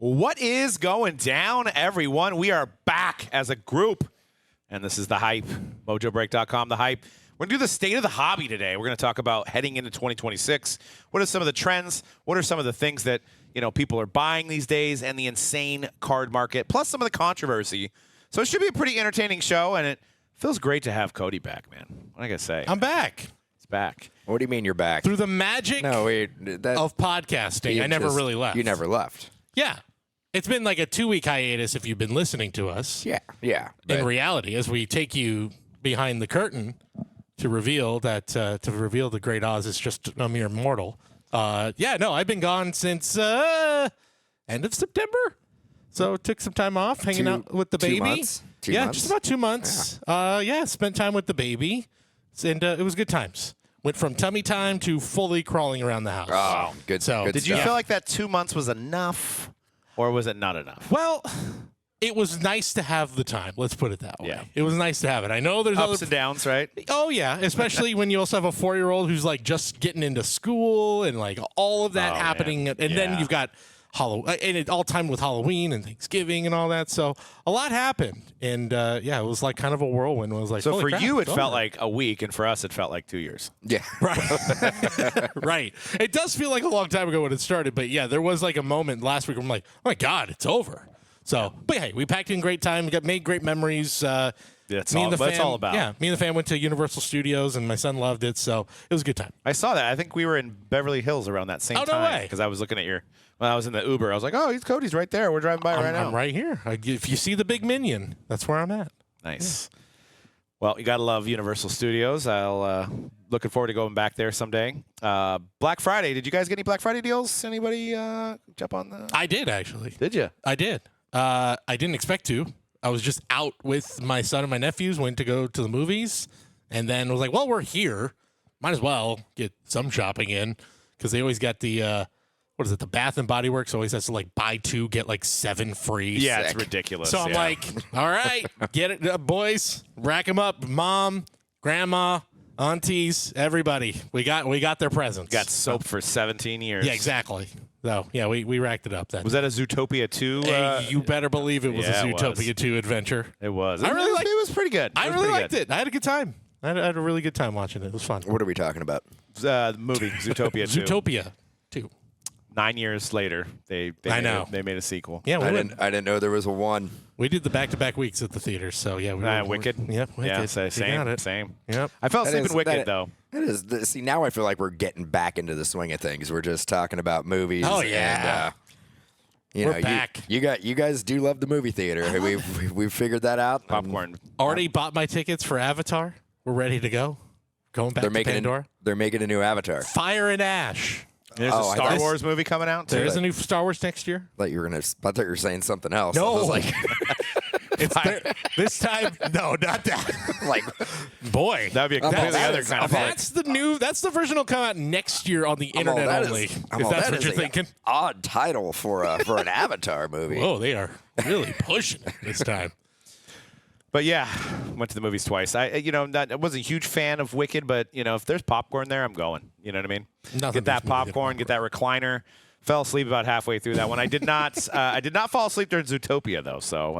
What is going down, everyone? We are back as a group, and this is The Hype, Mojobreak.com, The Hype. We're going to do the state of the hobby today. We're going to talk about heading into 2026. What are some of the trends? What are some of the things that people are buying these days and the insane card market, plus some of the controversy. So it should be a pretty entertaining show, and it feels great to have Cody back, man. What I got to say? I'm back. He's back. What do you mean you're back? Through the magic of podcasting, I never really left. You never left. Yeah. It's been like a 2-week hiatus if you've been listening to us. Yeah. In reality, as we take you behind the curtain to reveal that the great Oz is just a mere mortal. I've been gone since end of September. So took some time off, hanging out with the baby. 2 months? Just about 2 months. Spent time with the baby, and it was good times. Went from tummy time to fully crawling around the house. Oh, good. So good did you stuff. feel like that 2 months was enough, or was it not enough? Well, it was nice to have the time. Let's put it that way. Yeah. It was nice to have it. I know there's Ups and downs, right? Oh, yeah, especially when you also have a 4-year-old who's like just getting into school and like all of that happening. Man. And then you've got Halloween, and it all timed with Halloween and Thanksgiving and all that. So a lot happened. And it was like kind of a whirlwind. It was like, So holy for crap, you, it it's felt over. like a week, and for us, it felt like 2 years. Yeah. Right. Right. It does feel like a long time ago when it started. But yeah, there was like a moment last week where I'm like, oh my God, it's over. So, but hey, we packed in great time, made great memories. That's all about. Yeah, me and the fam went to Universal Studios, and my son loved it, so it was a good time. I saw that. I think we were in Beverly Hills around that same Oh, no time. way. Because I was looking at when I was in the Uber, I was like, oh, Cody's right there. We're driving by right now. I'm right here. If you see the big minion, that's where I'm at. Nice. Yeah. Well, you got to love Universal Studios. Looking forward to going back there someday. Black Friday. Did you guys get any Black Friday deals? Anybody jump on the? I did, actually. Did you? I did. I didn't expect to. I was just out with my son and my nephews, went to go to the movies, and then was like, well, we're here. Might as well get some shopping in, because they always got the, the Bath and Body Works always has to like buy 2, get like 7 free. Yeah, it's ridiculous. So I'm like, all right, get it, boys, rack them up. Mom, grandma, aunties, everybody. We got their presents. Got soap for 17 years. Yeah, exactly. So, yeah, we racked it up then. Was that a Zootopia 2? You better believe it was a Zootopia 2 adventure. It was. It was pretty good. I really liked it. I had a good time. I had a really good time watching it. It was fun. What are we talking about? The movie, Zootopia 2. Zootopia 2. 9 years later, they made a sequel. Yeah, I didn't know there was a 1. We did the back-to-back weeks at the theaters, so yeah. Wicked? Yep, Wicked. Yeah, same. Yep. I fell asleep in Wicked, though. It is. See, now I feel like we're getting back into the swing of things. We're just talking about movies. Oh, yeah. And, we're back. You guys do love the movie theater. We've figured that out. Popcorn. Already bought my tickets for Avatar. We're ready to go. Going back to Pandora. They're making a new Avatar. Fire and Ash. There's a Star Wars movie coming out, too. There is a new Star Wars next year. I thought you were saying something else. No. I was like, this time, no, not that. like, boy, that would be a completely other kind of thing. That's the version that'll come out next year on the internet only. If that's what you're thinking. Odd title for an Avatar movie. Whoa, they are really pushing it this time. But yeah, went to the movies twice. I wasn't a huge fan of Wicked, but if there's popcorn there, I'm going. You know what I mean? Get that popcorn, get that recliner. Fell asleep about halfway through that one. I did not. I did not fall asleep during Zootopia though, so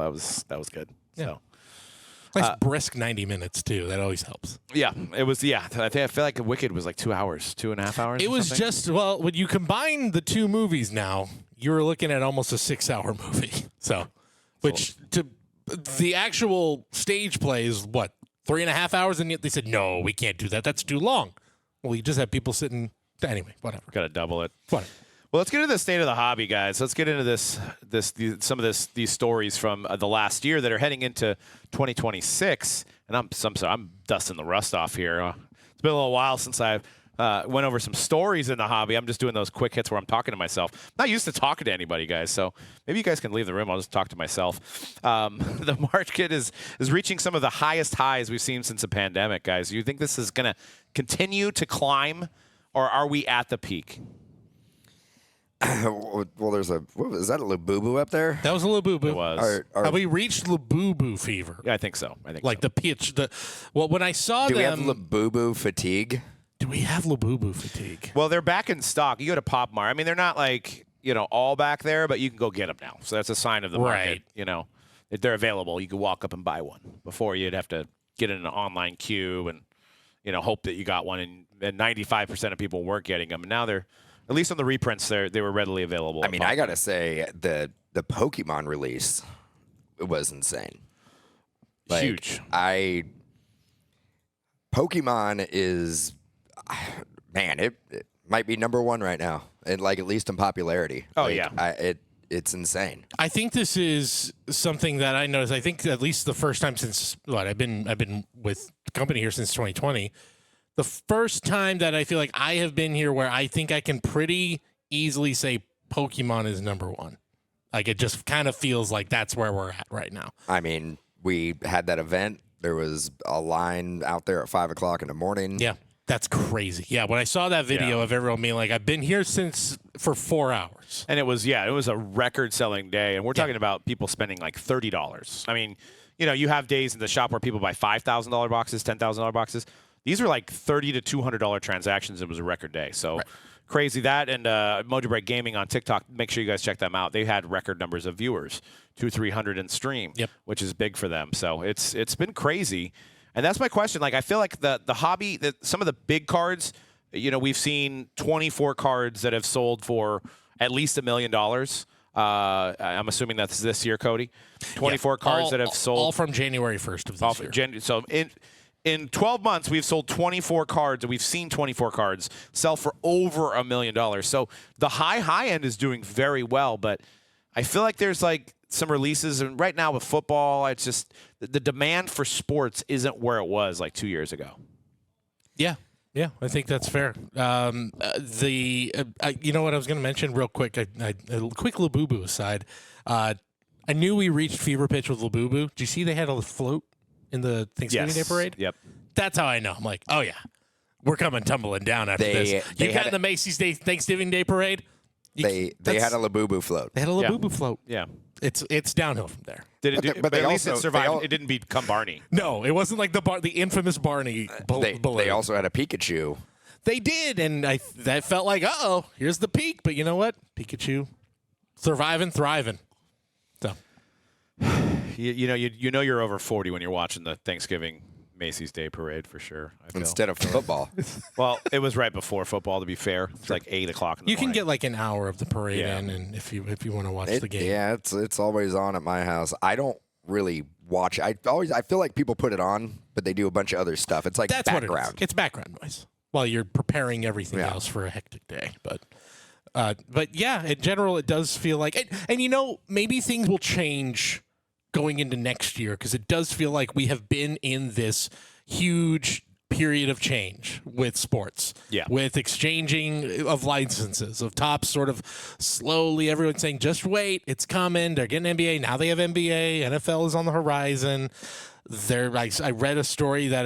that was good. Yeah. So. Nice brisk 90 minutes too. That always helps. Yeah, it was. Yeah, I feel like Wicked was like 2 hours, 2.5 hours. It was just when you combine the 2 movies now, you're looking at almost a 6-hour movie. So, which to the actual stage play is what 3.5 hours, and yet they said no, we can't do that. That's too long. Well, you just have people sitting. Anyway, whatever. Got to double it. Whatever. Well, let's get into the state of the hobby, guys. Let's get into these stories from the last year that are heading into 2026. And I'm dusting the rust off here. It's been a little while since I've went over some stories in the hobby. I'm just doing those quick hits where I'm talking to myself. I'm not used to talking to anybody, guys. So maybe you guys can leave the room. I'll just talk to myself. The market is reaching some of the highest highs we've seen since the pandemic, guys. Do you think this is going to continue to climb, or are we at the peak? Well, is that a Labubu up there? That was a Labubu. It was. Have we reached Labubu fever? Yeah, I think so. Like the pitch. When I saw Do them. we have Labubu fatigue? Do we have Labubu fatigue? Well, they're back in stock. You go to Pop Mart. I mean, they're not like all back there, but you can go get them now. So that's a sign of the market. Right. If they're available, you can walk up and buy one. Before you'd have to get in an online queue and hope that you got one. And 95% of people weren't getting them. And now they're, at least on the reprints, they were readily available. I mean, I gotta say the Pokemon release was insane. Huge. Pokemon is, man, it might be number one right now, and at least in popularity. Oh yeah, it's insane. I think this is something that I noticed. I think at least the first time since I've been with the company here since 2020. The first time that I feel like I have been here where I think I can pretty easily say Pokemon is number one. Like, it just kind of feels like that's where we're at right now. I mean, we had that event. There was a line out there at 5 o'clock in the morning. Yeah, that's crazy. Yeah, when I saw that video of everyone being like, I've been here for 4 hours. And it was a record-selling day. And we're talking about people spending like $30. I mean, you have days in the shop where people buy $5,000 boxes, $10,000 boxes. These were like $30 to $200 transactions. It was a record day. So crazy that. And Mojobreak Gaming on TikTok, make sure you guys check them out. They had record numbers of viewers, 200-300 in stream, which is big for them. So it's been crazy. And that's my question. Like, I feel like the hobby, some of the big cards, we've seen 24 cards that have sold for at least $1 million. I'm assuming that's this year, Cody. 24 cards that have sold. All from January 1st of this year. So in 12 months, we've sold 24 cards, and we've seen 24 cards sell for over $1 million. So the high end is doing very well, but I feel like there's like some releases, and right now with football, it's just the demand for sports isn't where it was like 2 years ago. Yeah, I think that's fair. You know what I was going to mention real quick? A quick Labubu aside. I knew we reached fever pitch with Labubu. Did you see they had a float in the Thanksgiving Day Parade? Yep. That's how I know. I'm like, oh yeah, we're coming tumbling down after this. You got in the Macy's Day Thanksgiving Day Parade. They had a Labubu float. They had a Labubu float. Yeah. It's downhill from there. Did it do, but at least it survived. It didn't become Barney. No, it wasn't like the infamous Barney balloon. They also had a Pikachu. They did, and that felt like, here's the peak. But you know what? Pikachu, surviving, thriving. So. You're over 40 when you're watching the Thanksgiving Macy's Day Parade for sure. I feel. Instead of football. Well, it was right before football, to be fair. It's like 8 o'clock in the morning. You can get like an hour of the parade in, and if you want to watch the game. Yeah, it's always on at my house. I don't really watch. I feel like people put it on, but they do a bunch of other stuff. It's like that's background. What it is. It's background noise while you're preparing everything else for a hectic day. But yeah, in general, it does feel like, and maybe things will change going into next year, because it does feel like we have been in this huge period of change with sports, with exchanging of licenses, of Topps sort of slowly, everyone saying, just wait, it's coming, they're getting NBA, now they have NBA, NFL is on the horizon. I read a story that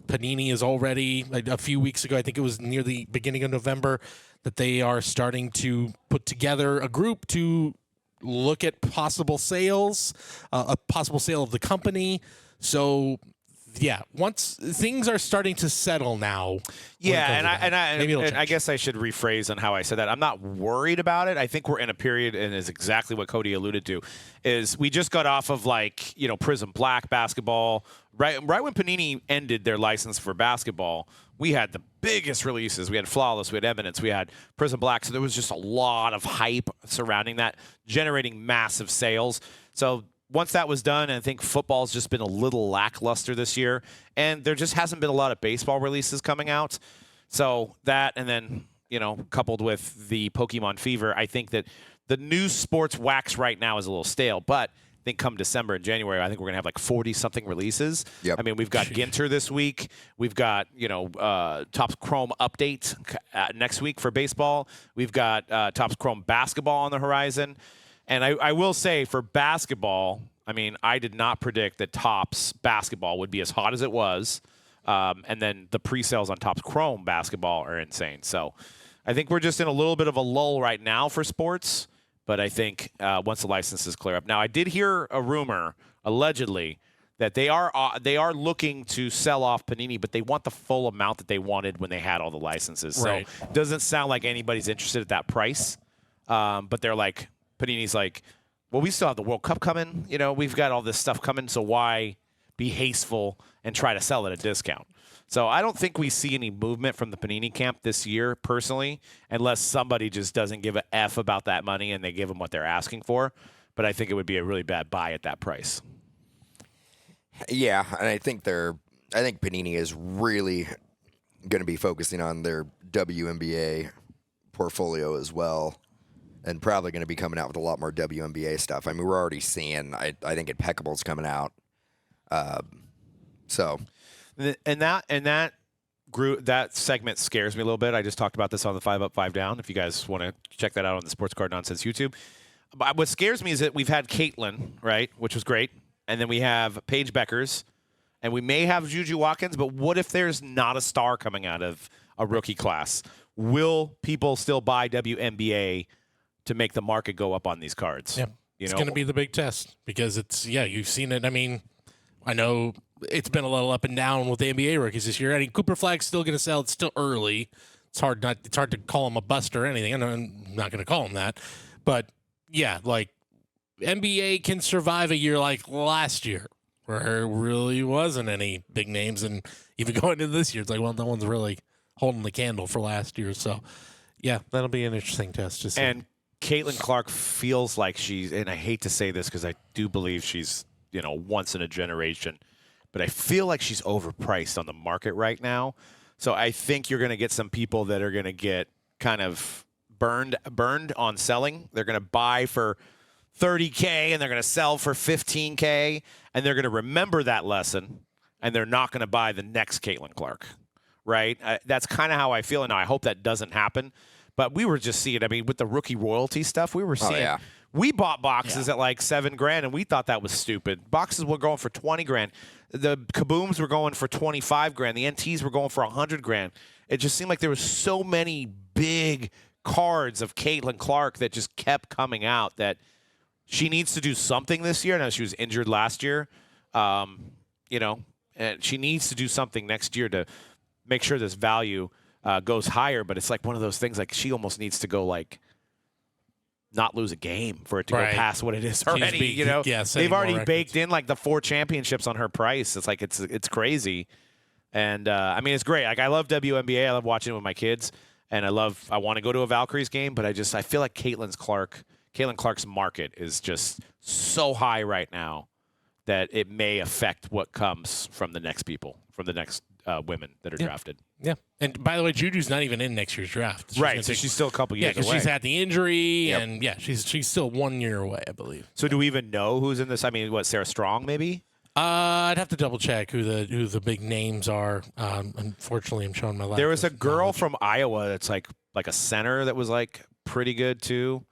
Panini is already, a few weeks ago, I think it was near the beginning of November, that they are starting to put together a group to look at possible sales, a possible sale of the company. So, yeah, once things are starting to settle now. Yeah, I guess I should rephrase on how I said that. I'm not worried about it. I think we're in a period, and is exactly what Cody alluded to, is we just got off of Prism Black basketball. Right when Panini ended their license for basketball, we had the biggest releases. We had Flawless, we had Eminence, we had Prism Black. So there was just a lot of hype surrounding that, generating massive sales. So once that was done, I think football's just been a little lackluster this year, and there just hasn't been a lot of baseball releases coming out. So that, and then, coupled with the Pokemon fever, I think that the new sports wax right now is a little stale, but I think come December and January, I think we're going to have like 40-something releases. Yep. I mean, we've got Ginter this week. We've got, Topps Chrome update next week for baseball. We've got Topps Chrome basketball on the horizon. And I will say for basketball, I mean, I did not predict that Topps basketball would be as hot as it was. And then the pre-sales on Topps Chrome basketball are insane. So I think we're just in a little bit of a lull right now for sports. But I think once the licenses clear up. Now, I did hear a rumor, allegedly, that they are looking to sell off Panini, but they want the full amount that they wanted when they had all the licenses. Right. So it doesn't sound like anybody's interested at that price. But they're like, Panini's like, well, we still have the World Cup coming. You know, we've got all this stuff coming, so why be hasteful and try to sell at a discount? So I don't think we see any movement from the Panini camp this year, personally, unless somebody just doesn't give a F about that money and they give them what they're asking for. But I think it would be a really bad buy at that price. Yeah, and I think Panini is really going to be focusing on their WNBA portfolio as well, and probably going to be coming out with a lot more WNBA stuff. I mean, we're already seeing, I think, Impeccable's coming out. So, and that group, that segment scares me a little bit. I just talked about this on the 5 Up, 5 Down. If you guys want to check that out on the Sports Card Nonsense YouTube. But what scares me is that we've had Caitlin, right, which was great, and then we have Paige Beckers, and we may have Juju Watkins. But what if there's not a star coming out of a rookie class? Will people still buy WNBA to make the market go up on these cards? Yeah, it's going to be the big test because you've seen it. I mean, I know it's been a little up and down with the NBA rookies this year. I mean, Cooper Flag's still going to sell. It's still early. It's hard to call him a bust or anything. I'm not going to call him that. But, yeah, like, NBA can survive a year like last year where there really wasn't any big names. And even going into this year, it's like, well, no one's really holding the candle for last year. So, yeah, that'll be an interesting test to see. And Caitlin Clark feels like she's, and I hate to say this because I do believe she's, once in a generation, but I feel like she's overpriced on the market right now. So I think you're going to get some people that are going to get kind of burned on selling. They're going to buy for $30K and they're going to sell for $15K, and they're going to remember that lesson, and they're not going to buy the next Caitlin Clark, right? That's kind of how I feel, and I hope that doesn't happen. But we were just seeing, I mean, with the rookie royalty stuff, we were seeing. Oh, yeah. We bought boxes at like $7,000, and we thought that was stupid. Boxes were going for $20,000. The Kabooms were going for $25,000. The NTs were going for $100,000. It just seemed like there was so many big cards of Caitlin Clark that just kept coming out that she needs to do something this year. Now, she was injured last year, and she needs to do something next year to make sure this value goes higher. But it's like one of those things, like she almost needs to go like not lose a game for it to go past what it is already. They've already baked in like the 4 championships on her price. It's like it's crazy, and I mean it's great. Like I love WNBA. I love watching it with my kids, and I want to go to a Valkyries game, but I feel like Caitlin Clark's market is just so high right now that it may affect what comes from the next women that are drafted. Yeah. And by the way, Juju's not even in next year's draft. She's still a couple years away. because she's had the injury, and she's still 1 year away, I believe. So do we even know who's in this? I mean, Sarah Strong maybe? I'd have to double check who the big names are. Unfortunately, I'm showing my life. There was a girl from Iowa that's like a center that was like pretty good too.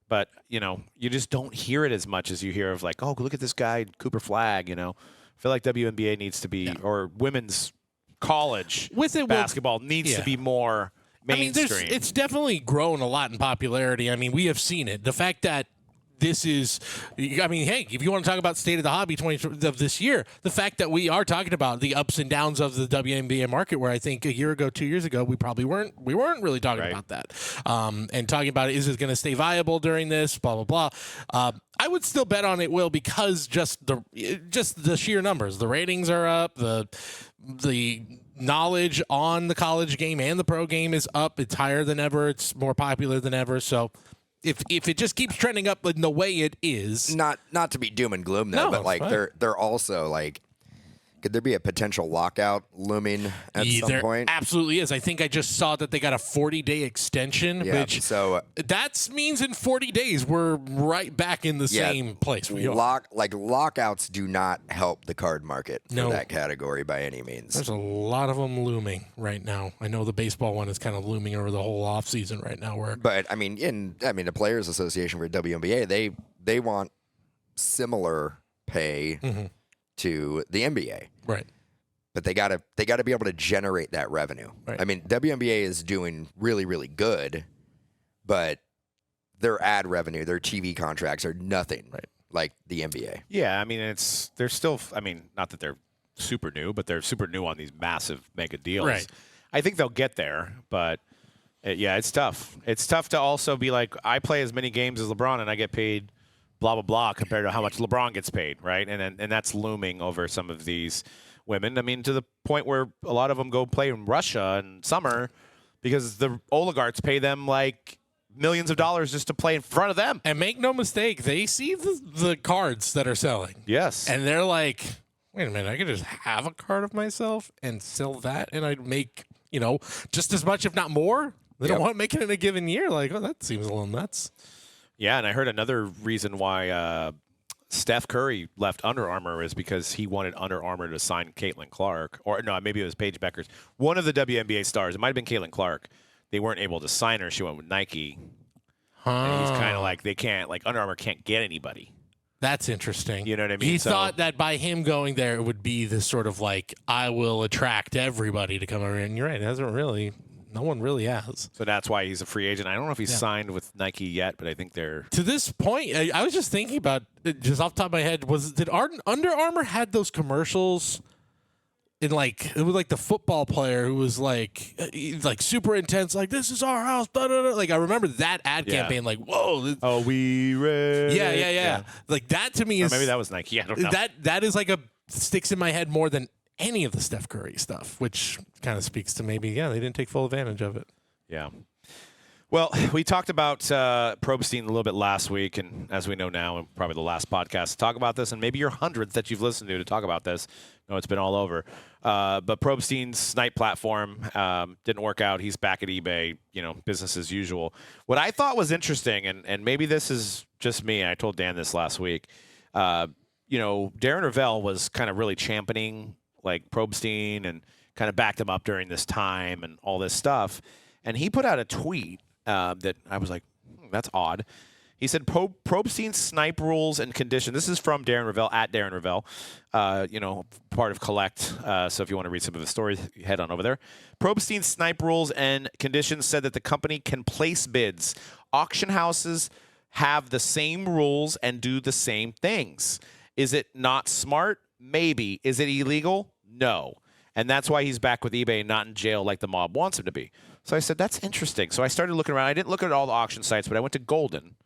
But, you just don't hear it as much as you hear of like, oh, look at this guy, Cooper Flag, I feel like WNBA needs to be, or women's college basketball needs to be more mainstream. I mean, it's definitely grown a lot in popularity. I mean, we have seen it. The fact that this is, I mean, hey, if you want to talk about state of the hobby of this year, the fact that we are talking about the ups and downs of the WNBA market, where I think a year ago, 2 years ago, we weren't really talking about that, and talking about is it going to stay viable during this, blah blah blah. I would still bet on it will, because just the sheer numbers, the ratings are up, the knowledge on the college game and the pro game is up. It's higher than ever. It's more popular than ever. So if it just keeps trending up in the way it is, not to be doom and gloom though, but like they're also like, could there be a potential lockout looming at some point? Absolutely is. I think I just saw that they got a 40-day extension, which that means in 40 days we're right back in the same place. Lockouts do not help the card market for that category by any means. There's a lot of them looming right now. I know the baseball one is kind of looming over the whole offseason right now. But I mean, the Players Association for WNBA, they want similar pay. Mm-hmm. To the NBA, right? But they gotta be able to generate that revenue. Right. I mean, WNBA is doing really, really good, but their ad revenue, their TV contracts are nothing like the NBA. Yeah, I mean, they're still. I mean, not that they're super new, but they're super new on these massive mega deals. Right. I think they'll get there, but Yeah, it's tough. It's tough to also be like, I play as many games as LeBron and I get paid blah, blah, blah compared to how much LeBron gets paid, right? And that's looming over some of these women. I mean, to the point where a lot of them go play in Russia in summer because the oligarchs pay them like millions of dollars just to play in front of them. And make no mistake, they see the cards that are selling. Yes. And they're like, wait a minute, I could just have a card of myself and sell that and I'd make, just as much, if not more. They don't want to make it in a given year. Like, oh, that seems a little nuts. Yeah, and I heard another reason why Steph Curry left Under Armour is because he wanted Under Armour to sign Caitlin Clark. Or, no, maybe it was Paige Beckers. One of the WNBA stars. It might have been Caitlin Clark. They weren't able to sign her. She went with Nike. And he's kind of like, they can't, like, Under Armour can't get anybody. That's interesting. You know what I mean? He thought that by him going there, it would be this sort of like, I will attract everybody to come over. And you're right. It hasn't really. No one really has. So that's why he's a free agent. I don't know if he's signed with Nike yet, but I think they're... To this point, I was just thinking about, just off the top of my head, did Under Armour had those commercials in like, it was like the football player who was like super intense, like, this is our house, da, da, da. Like, I remember that ad campaign, like, whoa. Oh, we ready? Yeah. Like, that to me is... Or maybe that was Nike. I don't know. That is like sticks in my head more than any of the Steph Curry stuff, which kind of speaks to maybe, they didn't take full advantage of it. Yeah. Well, we talked about Probstein a little bit last week, and as we know now, and probably the last podcast to talk about this, and maybe your 100th that you've listened to talk about this. No, it's been all over. But Probstein's Snipe platform didn't work out. He's back at eBay, business as usual. What I thought was interesting, and maybe this is just me, I told Dan this last week, Darren Ravel was kind of really championing like Probstein and kind of backed him up during this time and all this stuff. And he put out a tweet that I was like, that's odd. He said, Probstein's snipe rules and conditions. This is from Darren Ravel, at Darren Ravel, part of Collect. So if you want to read some of the stories, head on over there. Probstein's snipe rules and conditions said that the company can place bids. Auction houses have the same rules and do the same things. Is it not smart? Maybe. Is it illegal? No. And that's why he's back with eBay and not in jail like the mob wants him to be. So I said, that's interesting. So I started looking around. I didn't look at all the auction sites, but I went to Golden.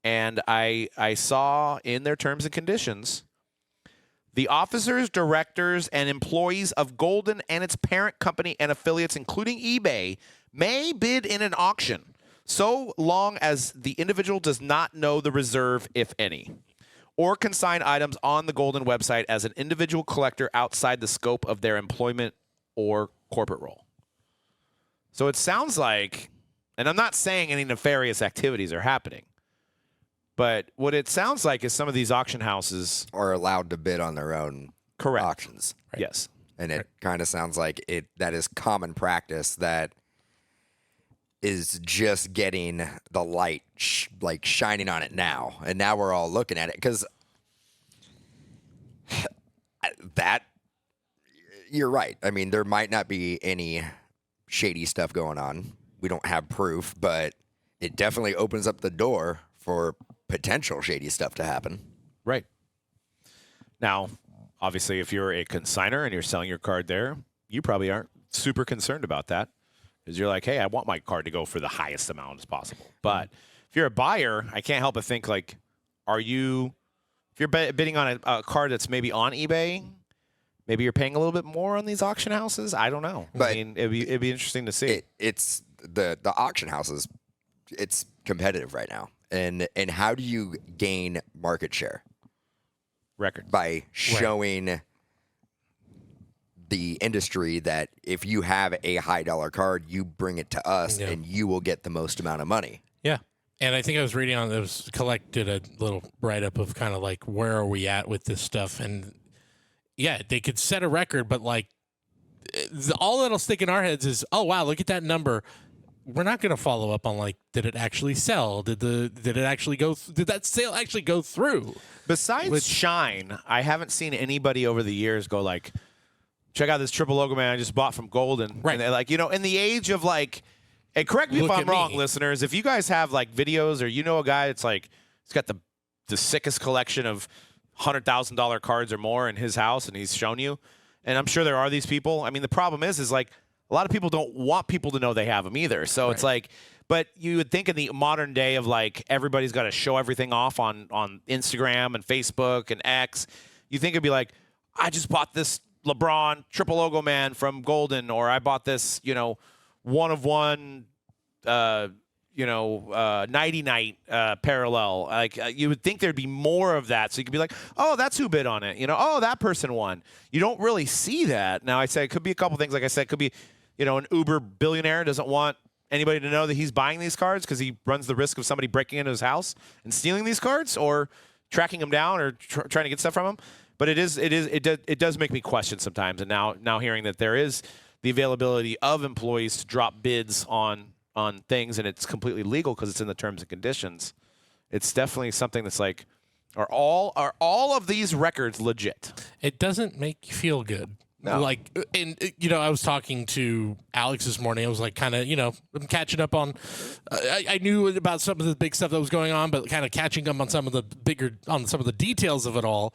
And I saw in their terms and conditions, the officers, directors, and employees of Golden and its parent company and affiliates, including eBay, may bid in an auction so long as the individual does not know the reserve, if any, or consign items on the Golden website as an individual collector outside the scope of their employment or corporate role. So it sounds like, and I'm not saying any nefarious activities are happening, but what it sounds like is some of these auction houses are allowed to bid on their own auctions. Right. Yes. And it kind of sounds like that is common practice that is just getting the light shining on it now. And now we're all looking at it because that, you're right. I mean, there might not be any shady stuff going on. We don't have proof, but it definitely opens up the door for potential shady stuff to happen. Right. Now, obviously, if you're a consignor and you're selling your card there, you probably aren't super concerned about that. Because you're like, hey, I want my card to go for the highest amount as possible. But if you're a buyer, I can't help but think, like, if you're bidding on a card that's maybe on eBay, maybe you're paying a little bit more on these auction houses. I don't know. But I mean, it'd be interesting to see. It's the auction houses. It's competitive right now, and how do you gain market share? Record by showing the industry that if you have a high dollar card, you bring it to us and you will get the most amount of money. Yeah. And I think I was reading on Collect did a little write up of kind of like, where are we at with this stuff? And yeah, they could set a record, but like all that'll stick in our heads is, oh, wow, look at that number. We're not going to follow up on like, did it actually sell? Did that sale actually go through? Besides Shine, I haven't seen anybody over the years go like, check out this triple logo man I just bought from Golden. Right. And they're like, in the age of like, and correct me if I'm wrong, listeners, if you guys have like videos or a guy that's like, he's got the sickest collection of $100,000 cards or more in his house and he's shown you, and I'm sure there are these people. I mean, the problem is like, a lot of people don't want people to know they have them either. So it's like, but you would think in the modern day of like everybody's got to show everything off on Instagram and Facebook and X, you think it'd be like, I just bought this LeBron triple logo man from Golden, or I bought this, one of one, nighty night parallel. Like you would think there'd be more of that, so you could be like, oh, that's who bid on it. Oh, that person won. You don't really see that. Now I say it could be a couple things. Like I said, it could be, an Uber billionaire doesn't want anybody to know that he's buying these cards because he runs the risk of somebody breaking into his house and stealing these cards, or tracking him down, or trying to get stuff from him. But it does make me question sometimes. And now hearing that there is the availability of employees to drop bids on things, and it's completely legal because it's in the terms and conditions. It's definitely something that's like, are all of these records legit? It doesn't make you feel good. No. Like, and I was talking to Alex this morning. I was like, kind of, I'm catching up on. I knew about some of the big stuff that was going on, but kind of catching up on some of the details of it all.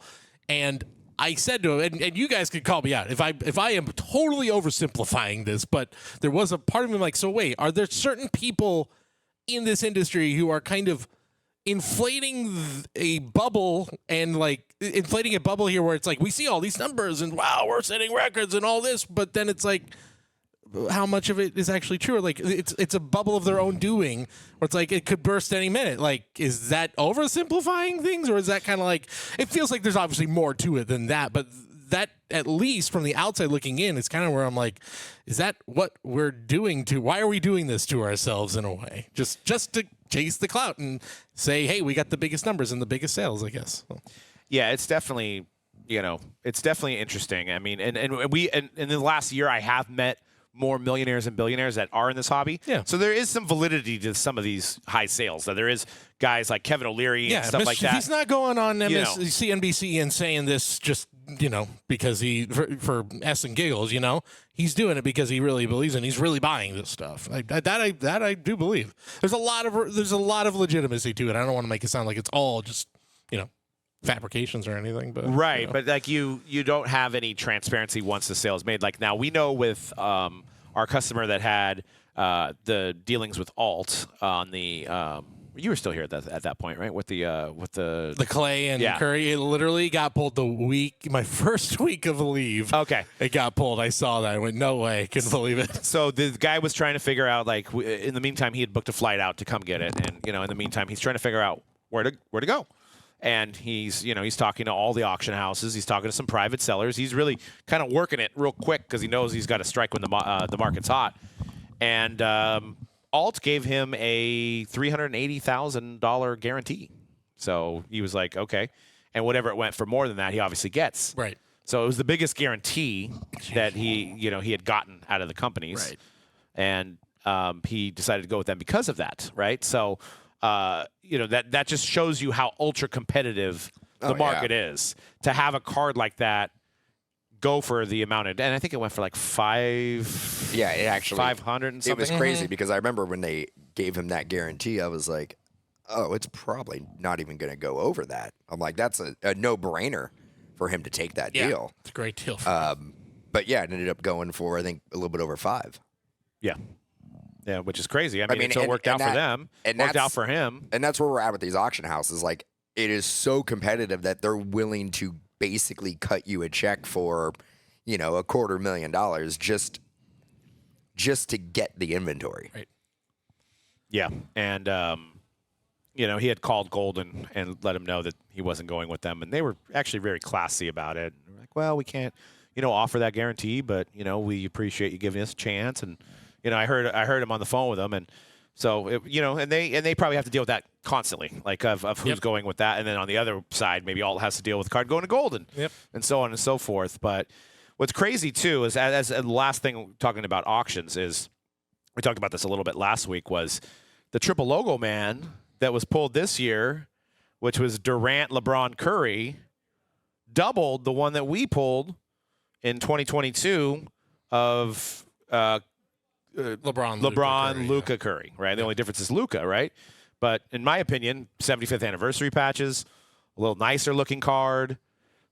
And I said to him, and you guys could call me out if I am totally oversimplifying this, but there was a part of me like, so wait, are there certain people in this industry who are kind of inflating a bubble, and like inflating a bubble here where it's like we see all these numbers and wow, we're setting records and all this, but then it's like, how much of it is actually true? Like it's a bubble of their own doing, where it's like it could burst any minute. Like, is that oversimplifying things, or is that kind of like, it feels like there's obviously more to it than that, but that, at least from the outside looking in, is kind of where I'm like, is that what we're doing why are we doing this to ourselves in a way? Just to chase the clout and say, hey, we got the biggest numbers and the biggest sales, I guess. Yeah, it's definitely, it's definitely interesting. I mean, and in the last year, I have met more millionaires and billionaires that are in this hobby. Yeah. So there is some validity to some of these high sales. So there is guys like Kevin O'Leary and stuff like that. He's not going on CNBC and saying this just, because for S and giggles, He's doing it because he really believes in it. He's really buying this stuff. That I do believe. There's a lot of legitimacy to it. I don't want to make it sound like it's all just, fabrications or anything, but right. But like you don't have any transparency once the sale is made. Like now we know with our customer that had the dealings with Alt on the. You were still here at that point, right? With the Clay and Curry, it literally got pulled my first week of leave. Okay, it got pulled. I saw that. I went, no way, couldn't believe it. So the guy was trying to figure out, like, in the meantime, he had booked a flight out to come get it, and in the meantime, he's trying to figure out where to go. And he's talking to all the auction houses. He's talking to some private sellers. He's really kind of working it real quick because he knows he's got to strike when the market's hot. And Alt gave him a $380,000 guarantee. So he was like, okay. And whatever it went for more than that, he obviously gets. Right. So it was the biggest guarantee that he had gotten out of the companies. Right. And he decided to go with them because of that, right? So that just shows you how ultra competitive the market is. To have a card like that go for the amount of, and I think it went for like $500 and something. It was crazy because I remember when they gave him that guarantee, I was like, oh, it's probably not even going to go over that. I'm like, that's a no-brainer for him to take that deal. It's a great deal. But yeah, it ended up going for, I think, a little bit over 5. Yeah. Yeah, which is crazy. I mean, it worked out for them. It worked out for him. And that's where we're at with these auction houses. Like, it is so competitive that they're willing to basically cut you a check for, $250,000 just to get the inventory. Right. Yeah. And, he had called Golden and let him know that he wasn't going with them. And they were actually very classy about it. Like, well, we can't, offer that guarantee, but, we appreciate you giving us a chance. And, I heard him on the phone with them, and so and they probably have to deal with that constantly, like of who's going with that, and then on the other side, maybe Alt has to deal with the card going to Golden, and so on and so forth. But what's crazy too is, as the last thing talking about auctions is, we talked about this a little bit last week, was the triple logo man that was pulled this year, which was Durant, LeBron, Curry, doubled the one that we pulled in 2022 of. LeBron, Luka, Curry, right? The only difference is Luka, right? But in my opinion, 75th anniversary patches, a little nicer looking card.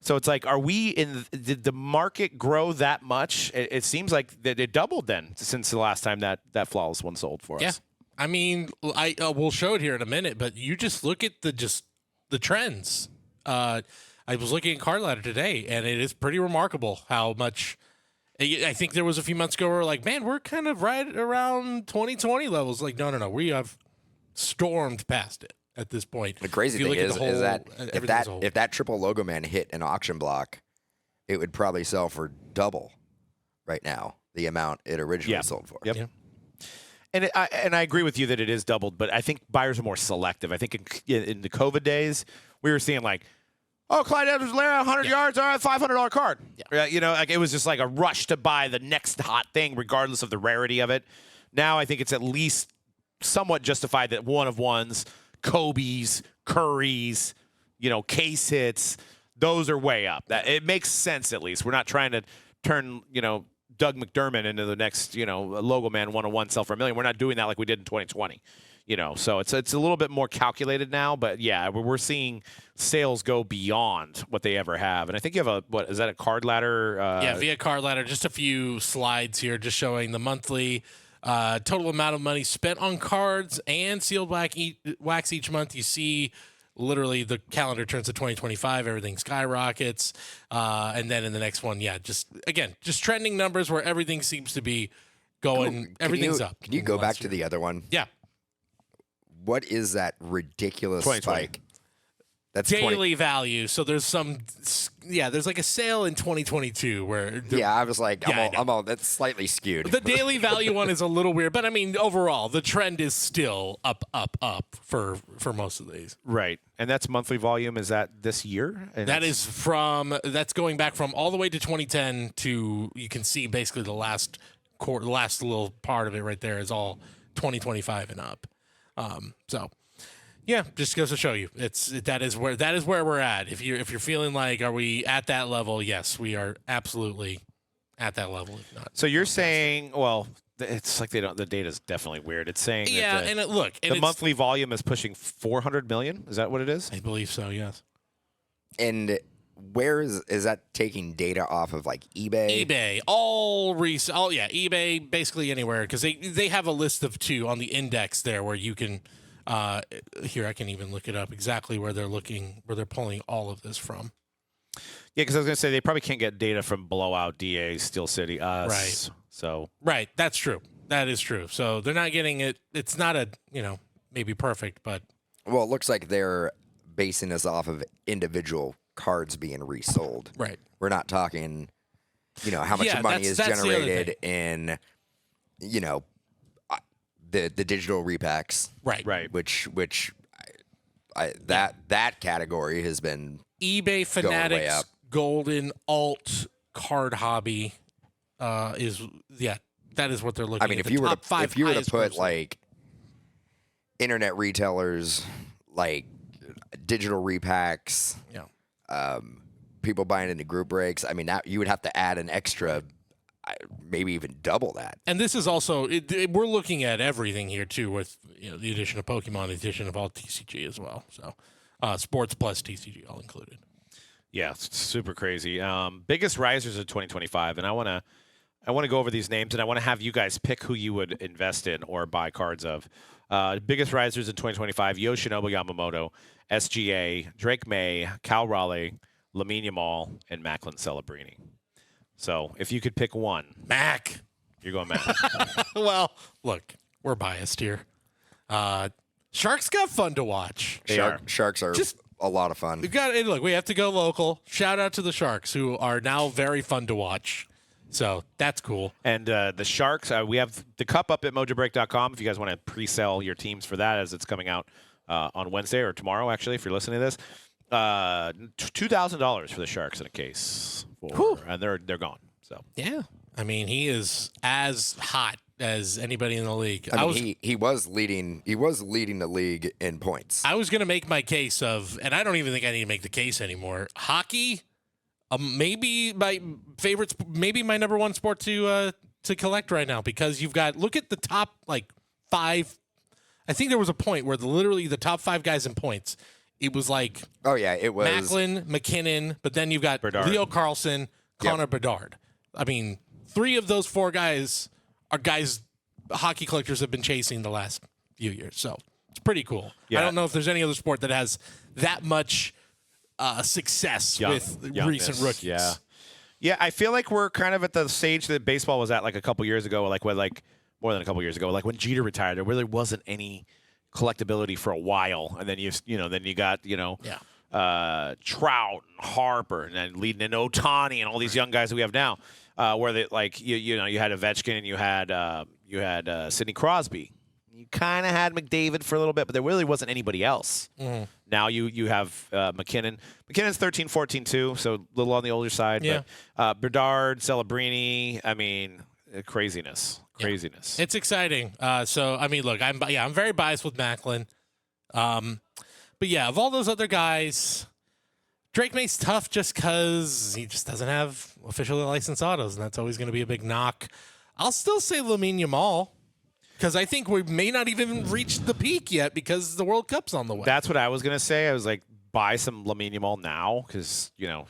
So it's like, did the market grow that much? It seems like that it doubled then since the last time that flawless one sold for us. Yeah. I mean, we'll show it here in a minute, but you just look at the trends. I was looking at Card Ladder today, and it is pretty remarkable how much. I think there was a few months ago where we're like, man, we're kind of right around 2020 levels. Like, no, we have stormed past it at this point. The crazy thing is that if that triple logo man hit an auction block, it would probably sell for double right now the amount it originally sold for. Yep. Yeah. And I agree with you that it is doubled, but I think buyers are more selective. I think in the COVID days, we were seeing like, oh, Clyde Edwards-Helaire, 100 yards, all right, $500 card. Yeah. You know, like it was just like a rush to buy the next hot thing, regardless of the rarity of it. Now I think it's at least somewhat justified that one of ones, Kobe's, Curry's, you know, case hits, those are way up. That it makes sense at least. We're not trying to turn, you know, Doug McDermott into the next, you know, Logo Man 101 sell for $1 million. We're not doing that like we did in 2020. You know, so it's a little bit more calculated now, but yeah, we're seeing sales go beyond what they ever have. And I think you have is that a Card Ladder? Via Card Ladder, just a few slides here, just showing the monthly total amount of money spent on cards and sealed wax each month. You see literally the calendar turns to 2025, everything skyrockets. And then in the next one, just trending numbers where everything seems to be going, everything's up. Can you go back to the other one? Yeah. What is that ridiculous spike? That's daily value. So there's there's like a sale in 2022 where. I was like, that's slightly skewed. The daily value one is a little weird, but I mean, overall, the trend is still up for most of these. Right. And that's monthly volume. Is that this year? And that's going back from all the way to 2010 to, you can see basically the last little part of it right there is all 2025 and up. Just goes to show you that is where we're at. If you're feeling like, are we at that level? Yes, we are absolutely at that level. If not, so you're saying, well, it's like the data is definitely weird. It's saying the monthly volume is pushing 400 million. Is that what it is? I believe so. Yes. And where is that taking data off of, like eBay? eBay, eBay, basically anywhere, because they have a list of two on the index there where you can. Here, I can even look it up exactly where they're pulling all of this from. Yeah, because I was going to say they probably can't get data from Blowout, DA, Steel City, us. Right. So. Right, that's true. That is true. So they're not getting it. It's not maybe perfect, but. Well, it looks like they're basing this off of individual cards being resold. Right. We're not talking, how much money is generated in, the digital repacks. Right. Which that category has been eBay Fanatics Golden Alt Card Hobby that is what they're looking at. I mean, if you were to put like internet retailers, like digital repacks, people buying into group breaks, I mean, you would have to add an extra, maybe even double that. And this is also we're looking at everything here too, with the addition of Pokemon, the addition of all TCG as well. So sports plus TCG all included. Yeah, it's super crazy. Biggest risers of 2025, and I want to go over these names, and I want to have you guys pick who you would invest in or buy cards of. Biggest risers in 2025: Yoshinobu Yamamoto, SGA, Drake May, Cal Raleigh, Lamine Yamal, and Macklin Celebrini. So if you could pick one. Mac. You're going Mac. Well, look, we're biased here. Sharks got fun to watch. Sharks are just a lot of fun. We have to go local. Shout out to the Sharks, who are now very fun to watch. So that's cool. And the Sharks, we have the cup up at Mojobreak.com if you guys want to pre-sell your teams for that, as it's coming out on Wednesday or tomorrow, actually, if you're listening to this. $2,000 for the Sharks in a case, and they're gone. So yeah, I mean, he is as hot as anybody in the league. He was leading the league in points. I was going to make my case and I don't even think I need to make the case anymore. Hockey, maybe my favorite, maybe my number one sport to collect right now, because look at the top 5. I think there was a point where literally the top 5 guys in points it was like Oh yeah, it was. Macklin, McKinnon, but then you've got Bedard. Leo Carlson, Connor Bedard. I mean, 3 of those 4 guys are guys hockey collectors have been chasing the last few years. So it's pretty cool. Yeah. I don't know if there's any other sport that has that much success with recent rookies. Yeah. Yeah, I feel like we're kind of at the stage that baseball was at like a couple years ago, like more than a couple years ago, like when Jeter retired, there really wasn't any collectability for a while, and then you got Trout and Harper, and then leading into Ohtani and all these young guys that we have now, where they like you had Ovechkin and you had Sidney Crosby. You kind of had McDavid for a little bit, but there really wasn't anybody else. Mm-hmm. Now you have McKinnon. McKinnon's 13, 14 too, so a little on the older side. Yeah. But Bedard, Celebrini, I mean, craziness. It's exciting. So I mean, look, I'm very biased with Macklin. But yeah, of all those other guys, Drake May's tough just because he just doesn't have officially licensed autos, and that's always going to be a big knock. I'll still say Lamine Yamal. Because I think we may not even reach the peak yet because the World Cup's on the way. That's what I was going to say. I was like, buy some Lamine Yamal now because, the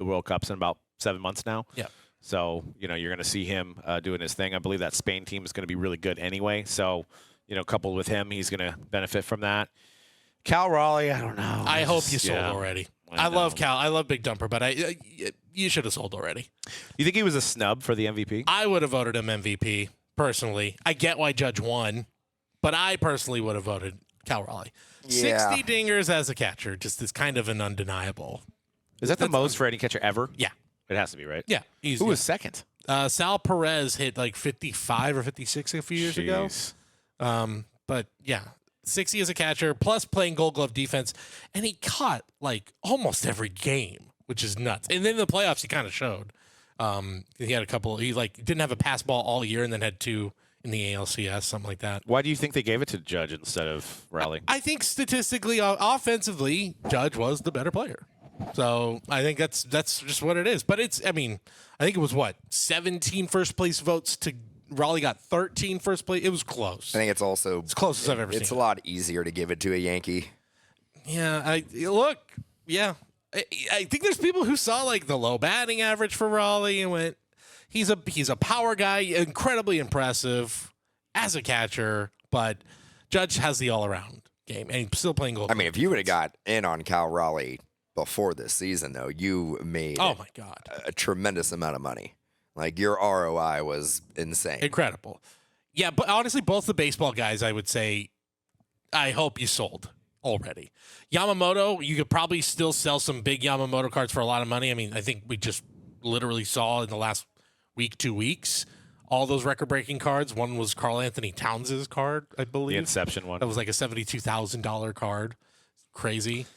World Cup's in about 7 months now. Yeah. So, you're going to see him doing his thing. I believe that Spain team is going to be really good anyway. So, coupled with him, he's going to benefit from that. Cal Raleigh, I don't know. I hope you sold already. I love Cal. I love Big Dumper, but you should have sold already. You think he was a snub for the MVP? I would have voted him MVP. Personally, I get why Judge won, but I personally would have voted Cal Raleigh. Yeah. 60 dingers as a catcher just is kind of an undeniable. Is that the most for any catcher ever? Yeah. It has to be, right? Yeah. Easy. Who was second? Sal Perez hit like 55 or 56 a few years ago. But yeah, 60 as a catcher, plus playing Gold Glove defense, and he caught like almost every game, which is nuts. And then in the playoffs, he kind of showed. He had a couple. He didn't have a pass ball all year, and then had 2 in the ALCS, something like that. Why do you think they gave it to Judge instead of Raleigh? I think statistically, offensively, Judge was the better player. So I think that's just what it is. But I think it was 17 first place votes to Raleigh got 13 first place. It was close. I think it's also It's closest I've ever seen. It's a lot easier to give it to a Yankee. Yeah, yeah. I think there's people who saw like the low batting average for Raleigh and went, he's a power guy, incredibly impressive as a catcher, but Judge has the all around game and he's still playing Gold. I mean, if you would have got in on Cal Raleigh before this season, though, you made oh my god, a tremendous amount of money. Like your ROI was insane. Incredible. Yeah, but honestly, both the baseball guys, I would say, I hope you sold already. Yamamoto, you could probably still sell some big Yamamoto cards for a lot of money. I mean, I think we just literally saw in the last week, 2 weeks, all those record-breaking cards. One was Karl Anthony Towns' card, I believe. The Inception one. That was like a $72,000 card. Crazy.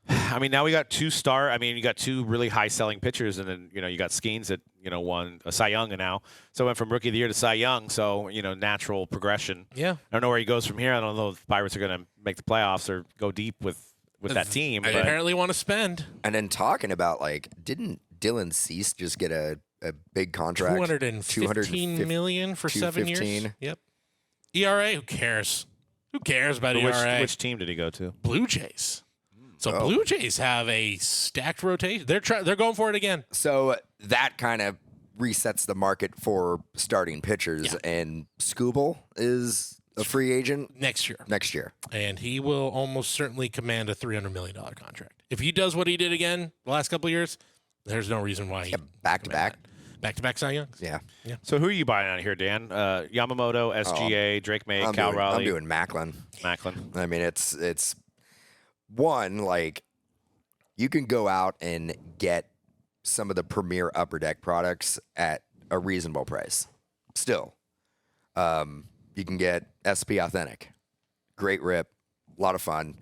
I mean, now we got 2 star. I mean, you got 2 really high-selling pitchers, and then you got Skeens that won a Cy Young, and now so went from Rookie of the Year to Cy Young. So natural progression. Yeah. I don't know where he goes from here. I don't know if Pirates are going to make the playoffs or go deep with that team. I apparently want to spend. And then talking about didn't Dylan Cease just get a big contract? $215 million for 7 years. Yep. ERA, who cares? Who cares about ERA? Which team did he go to? Blue Jays. So Blue Jays have a stacked rotation. They're going for it again. So that kind of resets the market for starting pitchers, and Skubal is a free agent Next year. And he will almost certainly command a $300 million contract. If he does what he did again the last couple of years, there's no reason why he back-to-back. Back-to-back Cy Youngs. Yeah. So who are you buying out here, Dan? Yamamoto, SGA, Drake May, Cal Raleigh. I'm doing Macklin. Macklin. I mean, it's one, you can go out and get some of the premier Upper Deck products at a reasonable price. Still, you can get SP Authentic, great rip, a lot of fun,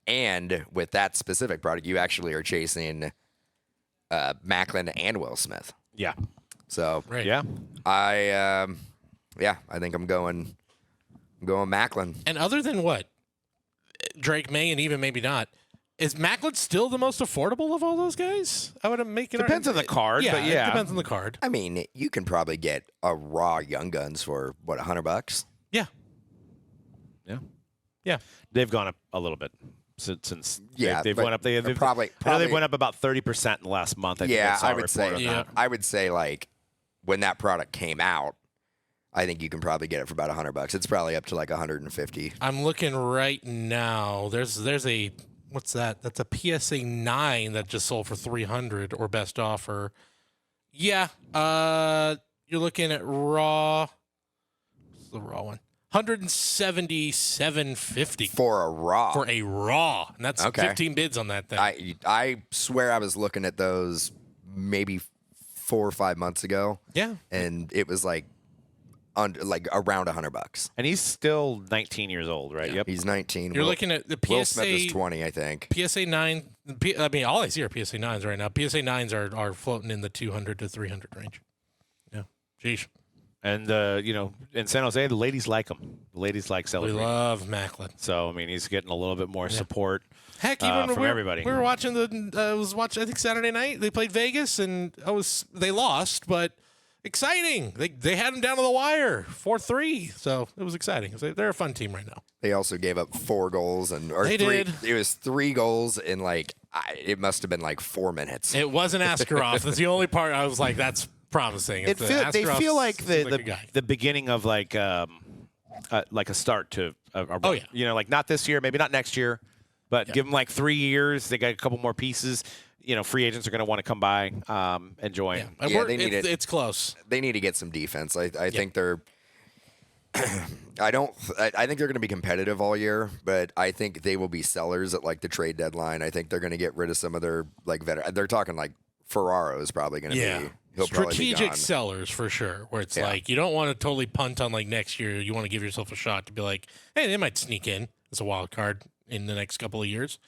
and with that specific product, you actually are chasing Macklin and Will Smith. Yeah. So Right. Yeah. I think I'm going Macklin. And other than what? Drake May and even maybe not. Is Macklin still the most affordable of all those guys? I would make it. Depends on the card, but it depends on the card. I mean, you can probably get a raw Young Guns for $100? Yeah. Yeah. Yeah. They've gone up a little bit since Yeah, they've but went up. They've probably I know they've went up about 30% in the last month. I think I saw a report on that. I would say like when that product came out, I think you can probably get it for about $100. It's probably up to like 150. I'm looking right now. There's a what's that? That's a PSA 9 that just sold for 300 or best offer. Yeah. You're looking at raw. What's the raw one? 177.50 For a raw. for a raw, and that's 15 bids on that thing. I swear I was looking at those maybe 4 or 5 months ago. Yeah. And it was like around $100. And he's still 19 years old, right? Yep. He's 19. You're looking at the PSA. Will Smith is 20, I think. PSA 9. I mean, all I see are PSA 9s right now. PSA 9s are floating in the 200 to 300 range. Yeah. Jeez. And in San Jose, the ladies like him. The ladies like We celebrating. love Macklin. So I mean, he's getting a little bit more support. Heck, even from everybody. We were watching I think Saturday night. They played Vegas, and they lost, but exciting. They had them down to the wire, 4-3. So it was exciting. They're a fun team right now. They also gave up 4 goals They three. did. It was 3 goals in it must have been like 4 minutes. It wasn't Askarov. That's the only part I was like, that's promising. They feel like the beginning of like a start to a run. Like not this year, maybe not next year, but give them like 3 years. They got a couple more pieces. Free agents are going to want to come by and join. Yeah, it's close. They need to get some defense. I think they're. I think they're going to be competitive all year, but I think they will be sellers at like the trade deadline. I think they're going to get rid of some of their like veterans. They're talking like Ferraro is probably going to be. Strategic sellers for sure, where it's like you don't want to totally punt on like next year. You want to give yourself a shot to be like, hey, they might sneak in as a wild card in the next couple of years.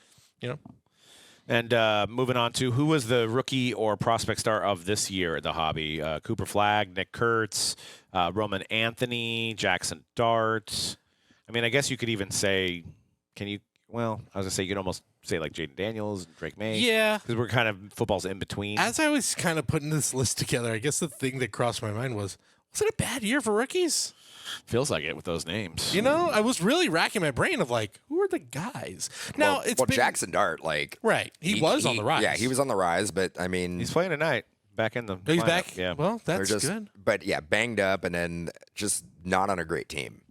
And moving on to who was the rookie or prospect star of this year at the hobby? Cooper Flagg, Nick Kurtz, Roman Anthony, Jackson Dart. I mean, I guess you could even say, well, I was going to say you could almost say like Jaden Daniels, Drake May. Yeah. Because we're kind of football's in between. As I was kind of putting this list together, I guess the thing that crossed my mind was it a bad year for rookies? Feels like it with those names. I was really racking my brain of like, who are the guys? Now, Jackson Dart, right. He was on the rise. Yeah, he was on the rise, but I mean. He's playing tonight. Back in the He's lineup. back? Yeah. Well, that's good. But yeah, banged up and then just not on a great team.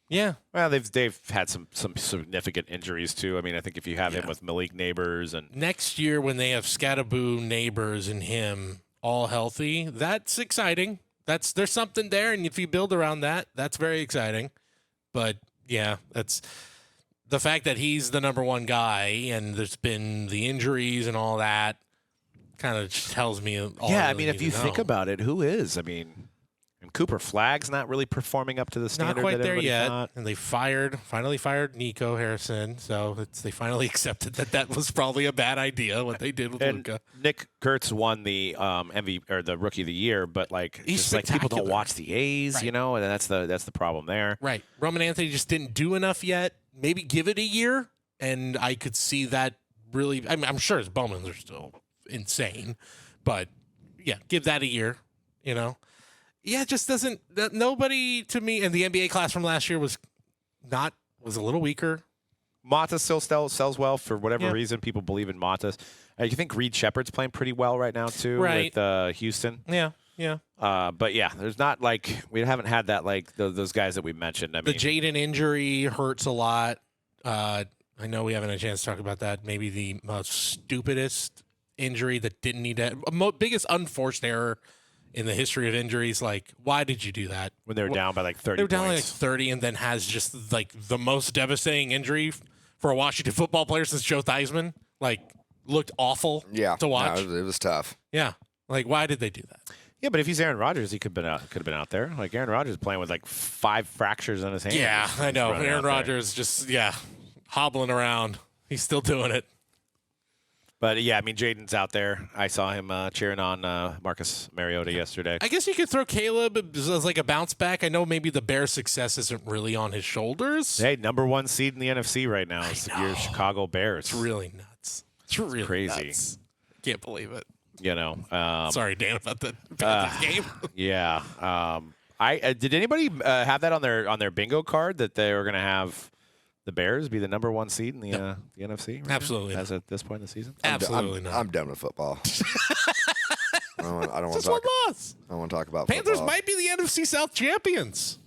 Yeah. Well, they've had some significant injuries too. I mean, I think if you have him with Malik Neighbors and next year when they have Scattaboo, Neighbors, and him all healthy, that's exciting. There's something there, and if you build around that, that's very exciting. But yeah, that's the fact that he's the number one guy, and there's been the injuries and all that, kind of tells me. I mean, if you think about it, who is? I mean, Cooper Flagg's not really performing up to the standard. Not quite that there everybody yet, thought. and they finally fired Nico Harrison. So they finally accepted that was probably a bad idea what they did with Luka. Nick Kurtz won the MVP or the Rookie of the Year, but He's people don't watch the A's, right. And that's the problem there. Right, Roman Anthony just didn't do enough yet. Maybe give it a year, and I could see that really. I mean, I'm sure his Bowmans are still insane, but yeah, give that a year. Yeah, it just doesn't. Nobody to me, and the NBA class from last year was a little weaker. Mata still sells well for whatever reason. People believe in Mata. You think Reed Shepard's playing pretty well right now too with Houston. Yeah. But yeah, there's not we haven't had that those guys that we mentioned. I mean, the Jaden injury hurts a lot. I know we haven't had a chance to talk about that. Maybe the most stupidest injury that didn't need to. Biggest unforced error in the history of injuries. Why did you do that? When they were down by 30 They were down points. 30 and then has just the most devastating injury for a Washington football player since Joe Theismann. Looked awful to watch. No, it was tough. Yeah. Why did they do that? Yeah, but if he's Aaron Rodgers, he could have been out there. Aaron Rodgers playing with 5 fractures on his hand. Yeah, I know. Running Aaron out there. Rodgers just, hobbling around. He's still doing it. But yeah, I mean, Jaden's out there. I saw him cheering on Marcus Mariota yesterday. I guess you could throw Caleb as a bounce back. I know maybe the Bears' success isn't really on his shoulders. Hey, number 1 seed in the NFC right now is your Chicago Bears. It's really nuts. It's really crazy. Nuts. Can't believe it. Sorry, Dan, about the game. Yeah. Did anybody have that on their bingo card that they were going to have the Bears be the #1 seed in the NFC? Right Absolutely now, as at this point in the season. Absolutely not. I'm done with football. I don't want to Just talk. one loss. I don't want to talk about Panthers football. might be the NFC South champions.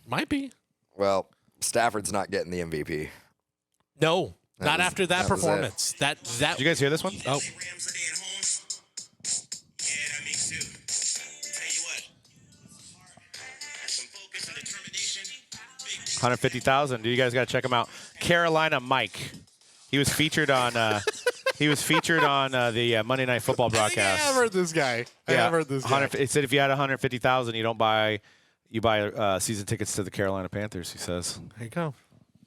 Might be. Well, Stafford's not getting the MVP. No, not was- after that that was it. performance. That Did you guys hear this one? Oh, $150,000. You guys got to check him out. Carolina Mike. He was featured on. The Monday Night Football broadcast. I have heard this guy. I have heard this guy. It said if you had $150,000, you buy season tickets to the Carolina Panthers. He says. There you go.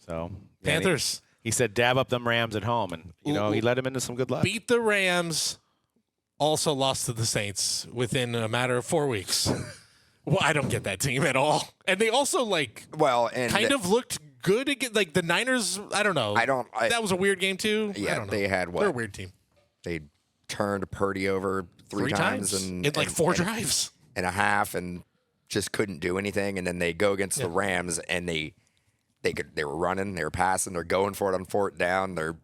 So Panthers He said dab up them Rams at home, and he led them into some good luck. beat the Rams. Also lost to the Saints within a matter of 4 weeks. Well, I don't get that team at all. And they also kind of looked good again. Like the Niners, I don't know. That was a weird game too. Yeah, I don't know. they had what? They're a weird team. They turned Purdy over three times in like 4 drives and a half, and just couldn't do anything. And then they go against the Rams, and they were running, they were passing, they're going for it on 4th down, they're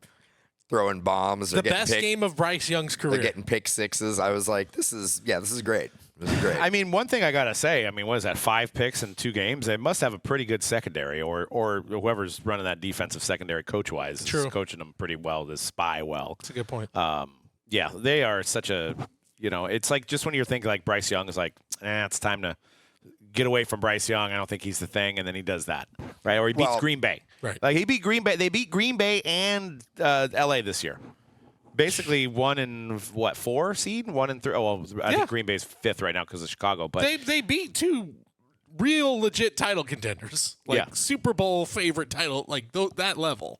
throwing bombs. The best game of Bryce Young's career. They're getting pick sixes. I was like, this is great. This is great. I mean, one thing I got to say, what is that, 5 picks in 2 games? They must have a pretty good secondary, or whoever's running that defensive secondary coach-wise is coaching them pretty well, to spy well. That's a good point. Yeah, they are such a, it's like just when you're thinking like Bryce Young is like, it's time to get away from Bryce Young. I don't think he's the thing, and then he does that, right? Or he beats Green Bay. Right. Like he beat Green Bay. They beat Green Bay and L.A. this year. Basically, 1 in 4 seed, 1 in 3. Oh, well, I think Green Bay's 5th right now because of Chicago. But they beat 2 real legit title contenders, like Super Bowl favorite title, like that level.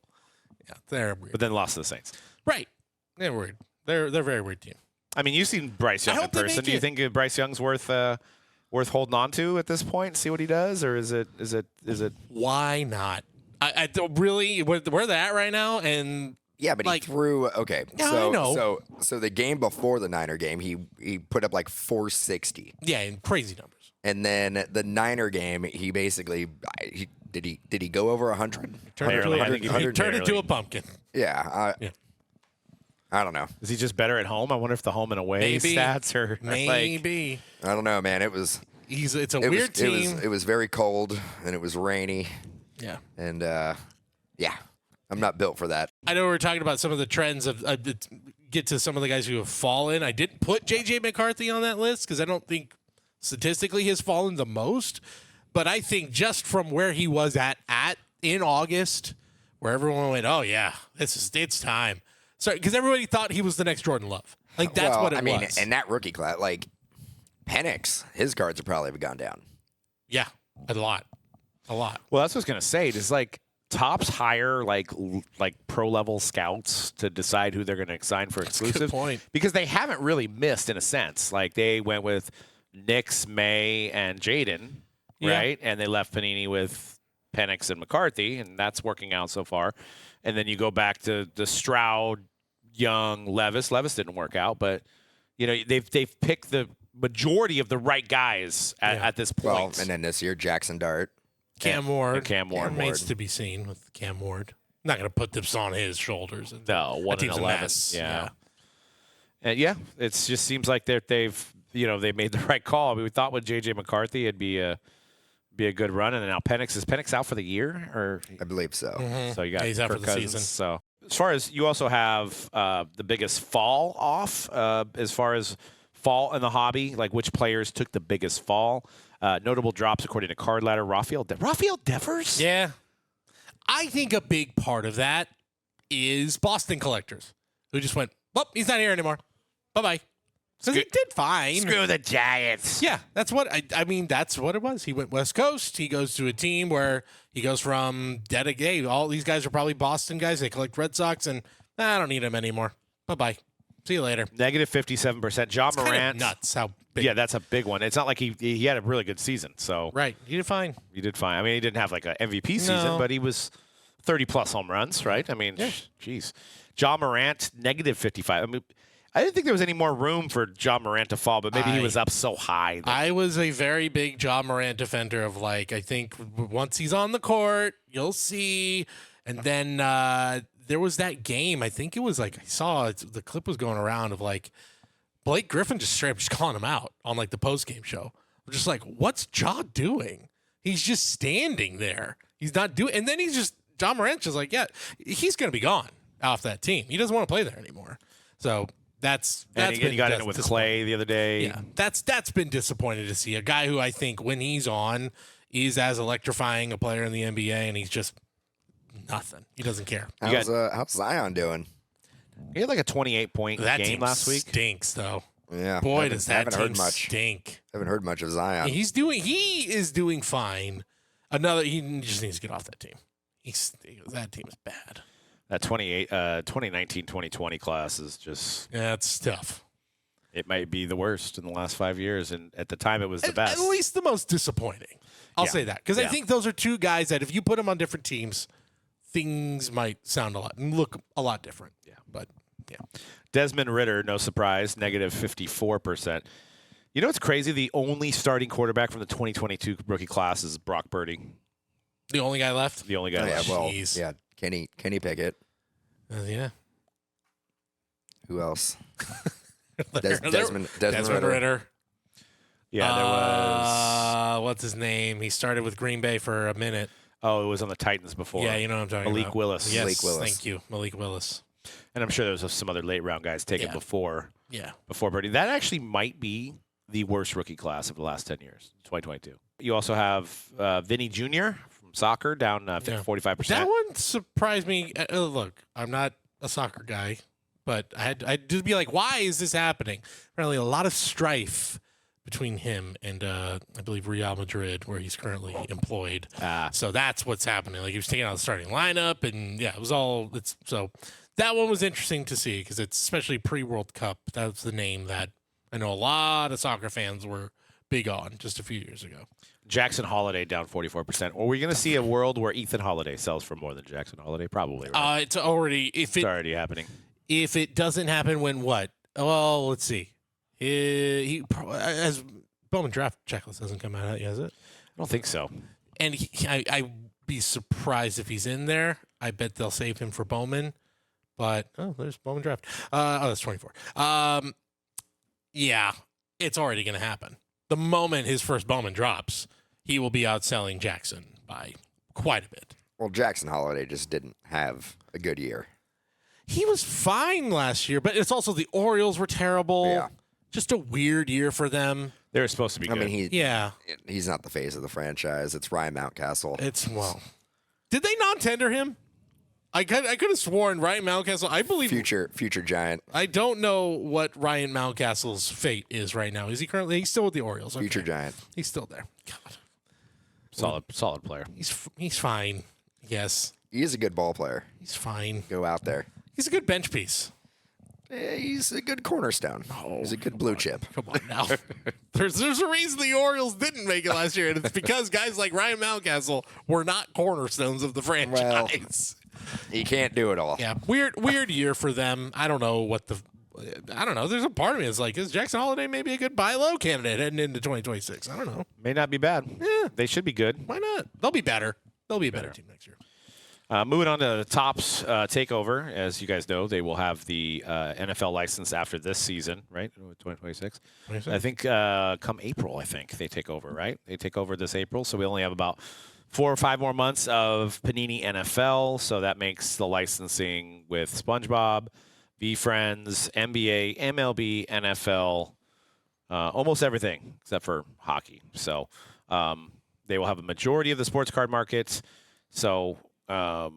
Yeah, they're weird. But then lost to the Saints. Right. They're weird. They're a very weird team. I mean, you've seen Bryce Young in person. Do you think Bryce Young's worth holding on to at this point? See what he does, or is it? Why not? I don't really. Where they're at right now, and yeah, but he threw. Okay, yeah, so I know. so the game before the Niner game, he put up like 460. Yeah, and crazy numbers. And then the Niner game, he basically did he go over 100? He turned into a pumpkin. Yeah. I don't know. Is he just better at home? I wonder if the home and away stats are maybe. I don't know, man. It's a weird team. It was very cold and it was rainy. Yeah. And I'm not built for that. I know we're talking about some of the trends of get to some of the guys who have fallen. I didn't put J.J. McCarthy on that list because I don't think statistically has fallen the most. But I think just from where he was at in August, where everyone went, oh yeah, it's time. Sorry, because everybody thought he was the next Jordan Love. Like that's what it was. And that rookie class, like Penix, his cards would probably have gone down. Yeah, a lot. Well, that's what I was gonna say. Does Topps hire like pro level scouts to decide who they're going to sign for exclusive? Good point. Because they haven't really missed in a sense. Like they went with Nix, May, and Jaden, right? And they left Panini with Penix and McCarthy, and that's working out so far. And then you go back to the Stroud, Young, Levis. Levis didn't work out, but they've picked the majority of the right guys at this point. Well, and then this year Jackson Dart. Cam Ward. Cam Ward. Remains to be seen with Cam Ward. I'm not going to put this on his shoulders. No, 1 in 11. Yeah. And it just seems like they've made the right call. We thought with J.J. McCarthy it'd be a good run, and now is Penix out for the year, or I believe so. Mm-hmm. So you got he's out for the Cousins. season. So as far as you also have the biggest fall off, as far as fall in the hobby, like which players took the biggest fall. Notable drops according to Card Ladder. Rafael Devers? Yeah. I think a big part of that is Boston collectors who just went, well, he's not here anymore. Bye-bye. Because he did fine. Screw the Giants. Yeah, that's what that's what it was. He went West Coast. He goes to a team where he goes from dedicated. All these guys are probably Boston guys. They collect Red Sox, and I don't need them anymore. Bye-bye. See you later. Negative 57%. John It's Morant. kind of nuts how big. Yeah, that's a big one. It's not like he had a really good season. So Right. You did fine. He did fine. I mean, he didn't have like an MVP season, but he was 30-plus home runs, right? I mean, geez. John Morant, negative 55. I mean, I didn't think there was any more room for John Morant to fall, but maybe he was up so high. I was a very big John Morant defender of like, I think once he's on the court, you'll see. And then there was that game. I think it was like, I saw the clip was going around of like Blake Griffin just straight up just calling him out on like the post game show. I'm just like, what's Ja doing? He's just standing there. He's not doing, and then John Morant's just like, yeah, he's going to be gone off that team. He doesn't want to play there anymore. So that's and he got in it with Clay the other day. Yeah, that's been disappointing to see a guy who I think when he's on is as electrifying a player in the NBA, and he's just nothing. He doesn't care. How's Zion doing? He had like a 28-point game last week. Stinks though. Yeah, Boy, does that team heard much. stink. Haven't heard much of Zion. He is doing fine. He just needs to get off that team. That team is bad. That 2019-2020 class is just... Yeah, it's tough. It might be the worst in the last 5 years, and at the time it was the best. At least the most disappointing. I'll say that. Because I think those are two guys that if you put them on different teams, things might sound look a lot different. Yeah, but yeah. Desmond Ritter, no surprise, negative 54%. You know what's crazy? The only starting quarterback from the 2022 rookie class is Brock Purdy. The only guy left? The only guy left. Yeah, well, Jeez. yeah, Kenny Pickett. Yeah. Who else? Desmond Ritter. Yeah, there was... what's his name? He started with Green Bay for a minute. Oh, it was on the Titans before. Yeah, you know what I'm talking about. Malik Willis. Yes, Malik Willis. thank you. Malik Willis. And I'm sure there was some other late-round guys taken before Purdy. That actually might be the worst rookie class of the last 10 years, 2022. You also have Vinny Jr. from soccer down 45%. That one surprised me. Look, I'm not a soccer guy, but I'd just be like, why is this happening? Apparently, a lot of strife between him and I believe Real Madrid, where he's currently employed. So that's what's happening. Like he was taking out the starting lineup, and it was all. So that one was interesting to see because it's especially pre-World Cup. That's the name that I know a lot of soccer fans were big on just a few years ago. Jackson Holiday down 44%. Or are we going to see a world where Ethan Holiday sells for more than Jackson Holiday? Probably, right? It's already already happening. If it doesn't happen, when what? Well, let's see. As Bowman draft checklist hasn't come out yet, has it? I don't think so. And I'd be surprised if he's in there. I bet they'll save him for Bowman. But there's Bowman draft. That's 24. Yeah, it's already going to happen. The moment his first Bowman drops, he will be outselling Jackson by quite a bit. Well, Jackson Holiday just didn't have a good year. He was fine last year, but it's also the Orioles were terrible. Yeah. Just a weird year for them. They were supposed to be good. I mean, yeah. He's not the face of the franchise. It's Ryan Mountcastle. Did they non-tender him? I could have sworn Ryan Mountcastle. I believe future Giant. I don't know what Ryan Mountcastle's fate is right now. Is he currently? He's still with the Orioles. Future Giant. He's still there. God. Solid player. He's fine. Yes. He is a good ball player. He's fine. Go out there. He's a good bench piece. Yeah, he's a good cornerstone. He's a good blue chip. Come on now. There's a reason the Orioles didn't make it last year, and it's because guys like Ryan Mountcastle were not cornerstones of the franchise. He can't do it all. Yeah, weird year for them. I don't know. There's a part of me that's like, is Jackson Holiday maybe a good buy low candidate heading into 2026? I don't know. May not be bad. Yeah, they should be good. Why not? They'll be better. They'll be a better team next year. Moving on to the Topps takeover. As you guys know, they will have the NFL license after this season, right? 2026. I think come April, they take over, right? They take over this April, so we only have about 4 or 5 more months of Panini NFL. So that makes the licensing with SpongeBob, VFriends, NBA, MLB, NFL, almost everything except for hockey. So they will have a majority of the sports card markets. So how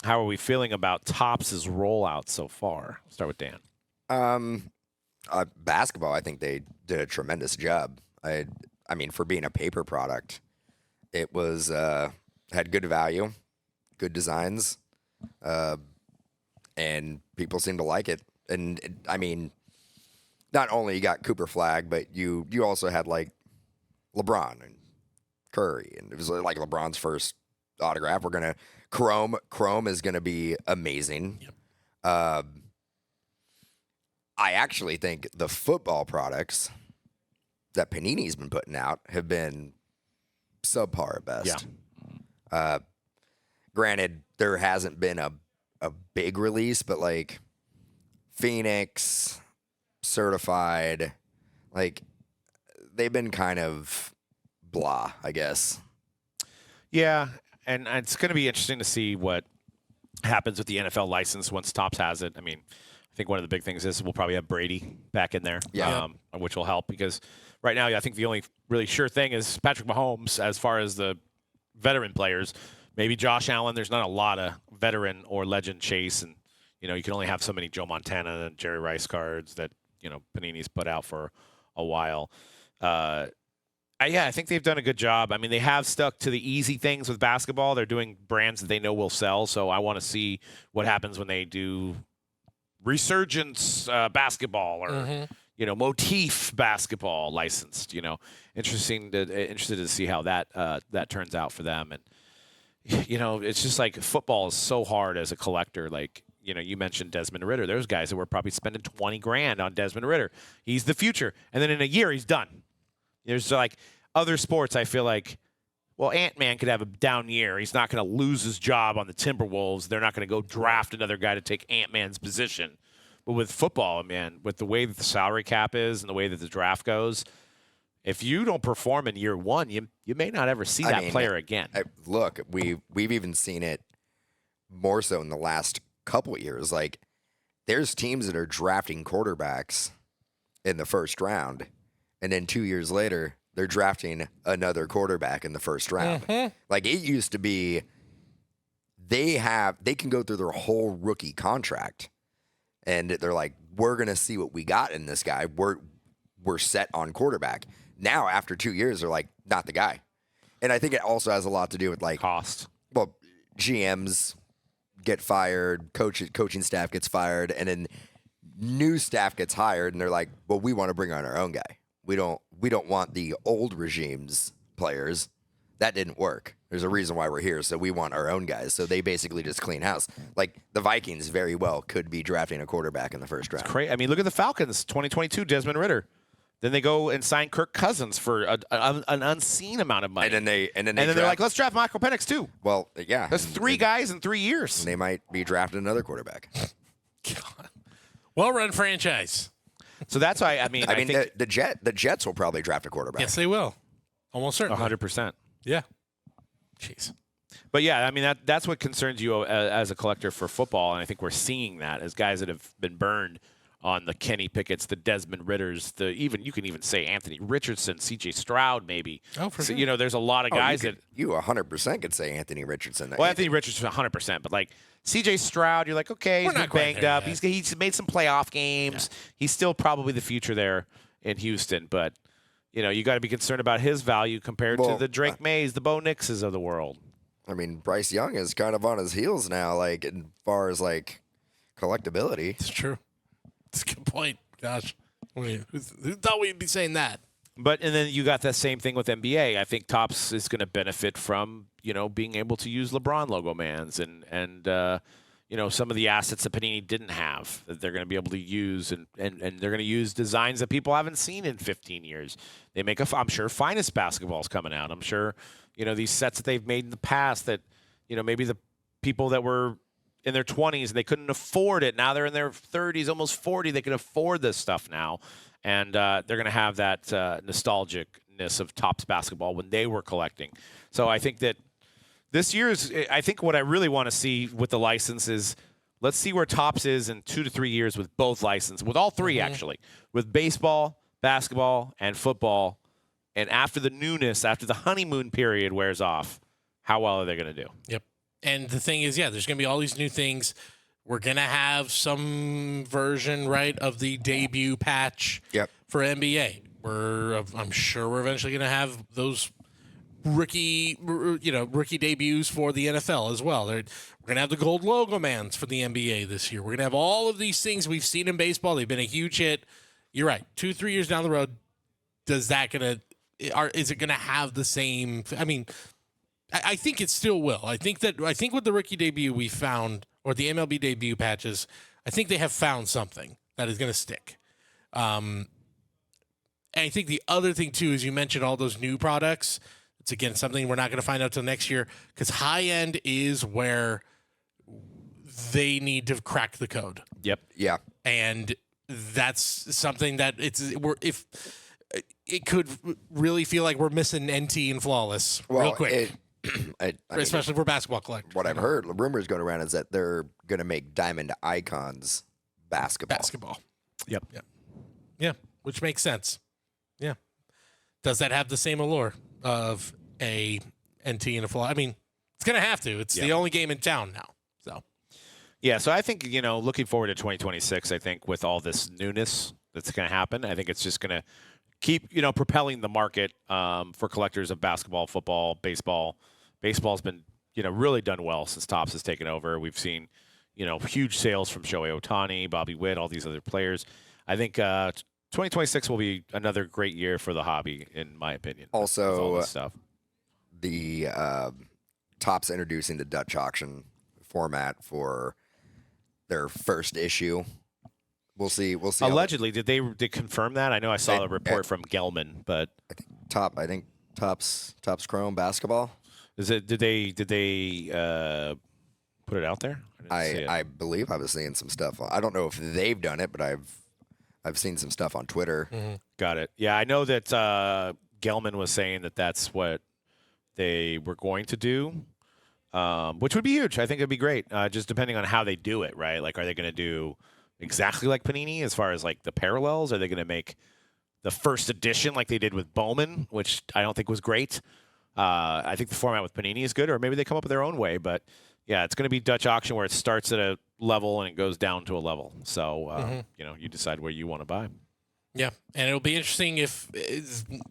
are we feeling about Topps' rollout so far? I'll start with Dan. Basketball, I think they did a tremendous job. I mean, for being a paper product, it was had good value, good designs, and people seem to like it. And I mean, not only you got Cooper Flag, but you also had like LeBron and Curry, and it was like LeBron's first autograph. We're gonna Chrome is gonna be amazing. Yep. I actually think the football products that Panini's been putting out have been subpar at best. Yeah. Granted, there hasn't been a big release, but like Phoenix, Certified, like they've been kind of blah, I guess. Yeah, and it's going to be interesting to see what happens with the NFL license once Topps has it. I mean, I think one of the big things is we'll probably have Brady back in there, which will help because right now I think the only really sure thing is Patrick Mahomes as far as the veteran players. Maybe Josh Allen. There's not a lot of veteran or legend chase, and you can only have so many Joe Montana and Jerry Rice cards that Panini's put out for a while. I think they've done a good job. I mean, they have stuck to the easy things with basketball. They're doing brands that they know will sell. So I want to see what happens when they do Resurgence basketball or Motif basketball licensed. Interested to see how that turns out for them. And it's just like football is so hard as a collector. Like you mentioned Desmond Ritter. There's guys that were probably spending $20,000 on Desmond Ritter. He's the future, and then in a year he's done. There's like other sports, I feel like, well, Ant-Man could have a down year. He's not going to lose his job on the Timberwolves. They're not going to go draft another guy to take Ant-Man's position. But with football, man, with the way that the salary cap is and the way that the draft goes, if you don't perform in year one, you may not ever see that player again. Look, we've even seen it more so in the last couple of years. Like, there's teams that are drafting quarterbacks in the first round. And then 2 years later, they're drafting another quarterback in the first round. Like it used to be, they can go through their whole rookie contract, and they're like, we're gonna see what we got in this guy. We're set on quarterback. Now after 2 years, they're like, not the guy. And I think it also has a lot to do with like cost. Well, GMs get fired, coaching staff gets fired, and then new staff gets hired, and they're like, well, we want to bring on our own guy. We don't want the old regime's players. That didn't work. There's a reason why we're here, so we want our own guys. So they basically just clean house. Like the Vikings very well could be drafting a quarterback in the first round. It's crazy. I mean, look at the Falcons, 2022, Desmond Ritter. Then they go and sign Kirk Cousins for an unseen amount of money. And then they're like, let's draft Michael Penix too. Well, yeah. That's three guys in 3 years. And they might be drafting another quarterback. God. Well-run franchise. So that's why I think the Jets will probably draft a quarterback. Yes, they will. Almost certainly. 100%. Yeah. Jeez. But yeah, I mean that's what concerns you as a collector for football, and I think we're seeing that as guys that have been burned on the Kenny Pickett's, the Desmond Ritters, you can even say Anthony Richardson, C.J. Stroud, maybe. Oh, for sure. There's a lot of guys you 100% could say Anthony Richardson. Well, Anthony Richardson 100%, but like C.J. Stroud, you're like, okay, he's been banged up. He's made some playoff games. Yeah. He's still probably the future there in Houston, but you got to be concerned about his value compared to the Drake Mays, the Bo Nixes of the world. I mean, Bryce Young is kind of on his heels now, like as far as like collectability. It's true. That's a good point. Gosh, who thought we'd be saying that? And then you got that same thing with NBA. I think Topps is going to benefit from being able to use LeBron logo mans and some of the assets that Panini didn't have that they're going to be able to use and they're going to use designs that people haven't seen in 15 years. They make I'm sure finest basketballs coming out. I'm sure these sets that they've made in the past that maybe the people that were in their 20s and they couldn't afford it. Now they're in their 30s, almost 40. They can afford this stuff now. And they're going to have that nostalgicness of Topps basketball when they were collecting. So I think that this year's, I think what I really want to see with the license is let's see where Topps is in 2 to 3 years with both licenses, with all three actually, with baseball, basketball, and football. And after the newness, after the honeymoon period wears off, how well are they going to do? Yep. And the thing is, there's going to be all these new things. We're going to have some version, right, of the debut patch for NBA. I'm sure we're eventually going to have those rookie debuts for the NFL as well. We're going to have the gold logo mans for the NBA this year. We're going to have all of these things we've seen in baseball. They've been a huge hit. You're right. 2-3 years down the road, is it going to have the same? I mean, I think it still will. I think with the rookie debut we found, or the MLB debut patches, I think they have found something. that is going to stick. And I think the other thing too is you mentioned all those new products. It's again something we're not going to find out till next year because high end is where they need to crack the code. Yep. Yeah. And that's something that if it could really feel like we're missing NT and Flawless real quick. Especially for basketball collectors. What I've heard, rumors going around is that they're going to make Diamond Icons basketball. Yep. Yeah, which makes sense. Yeah. Does that have the same allure of a NT and a Flaw? I mean, it's going to have to. It's the only game in town now. So. Yeah, so I think, looking forward to 2026, I think with all this newness that's going to happen, I think it's just going to keep, propelling the market for collectors of basketball, football, baseball. Baseball's been, really done well since Topps has taken over. We've seen, huge sales from Shohei Ohtani, Bobby Witt, all these other players. I think 2026 will be another great year for the hobby, in my opinion. Also, with all this stuff. The Topps introducing the Dutch auction format for their first issue. We'll see. Allegedly, did they confirm that? I know I saw a report from Gelman, but I think Topps Chrome basketball. Did they put it out there? I believe I was seeing some stuff. I don't know if they've done it, but I've seen some stuff on Twitter. Mm-hmm. Got it. Yeah, I know that Gelman was saying that that's what they were going to do, which would be huge. I think it'd be great, just depending on how they do it, right? Like, are they going to do exactly like Panini as far as, like, the parallels? Are they going to make the first edition like they did with Bowman, which I don't think was great? I think the format with Panini is good, or maybe they come up with their own way. But, yeah, it's going to be Dutch auction where it starts at a level and it goes down to a level. So, you decide where you want to buy. Yeah, and it'll be interesting if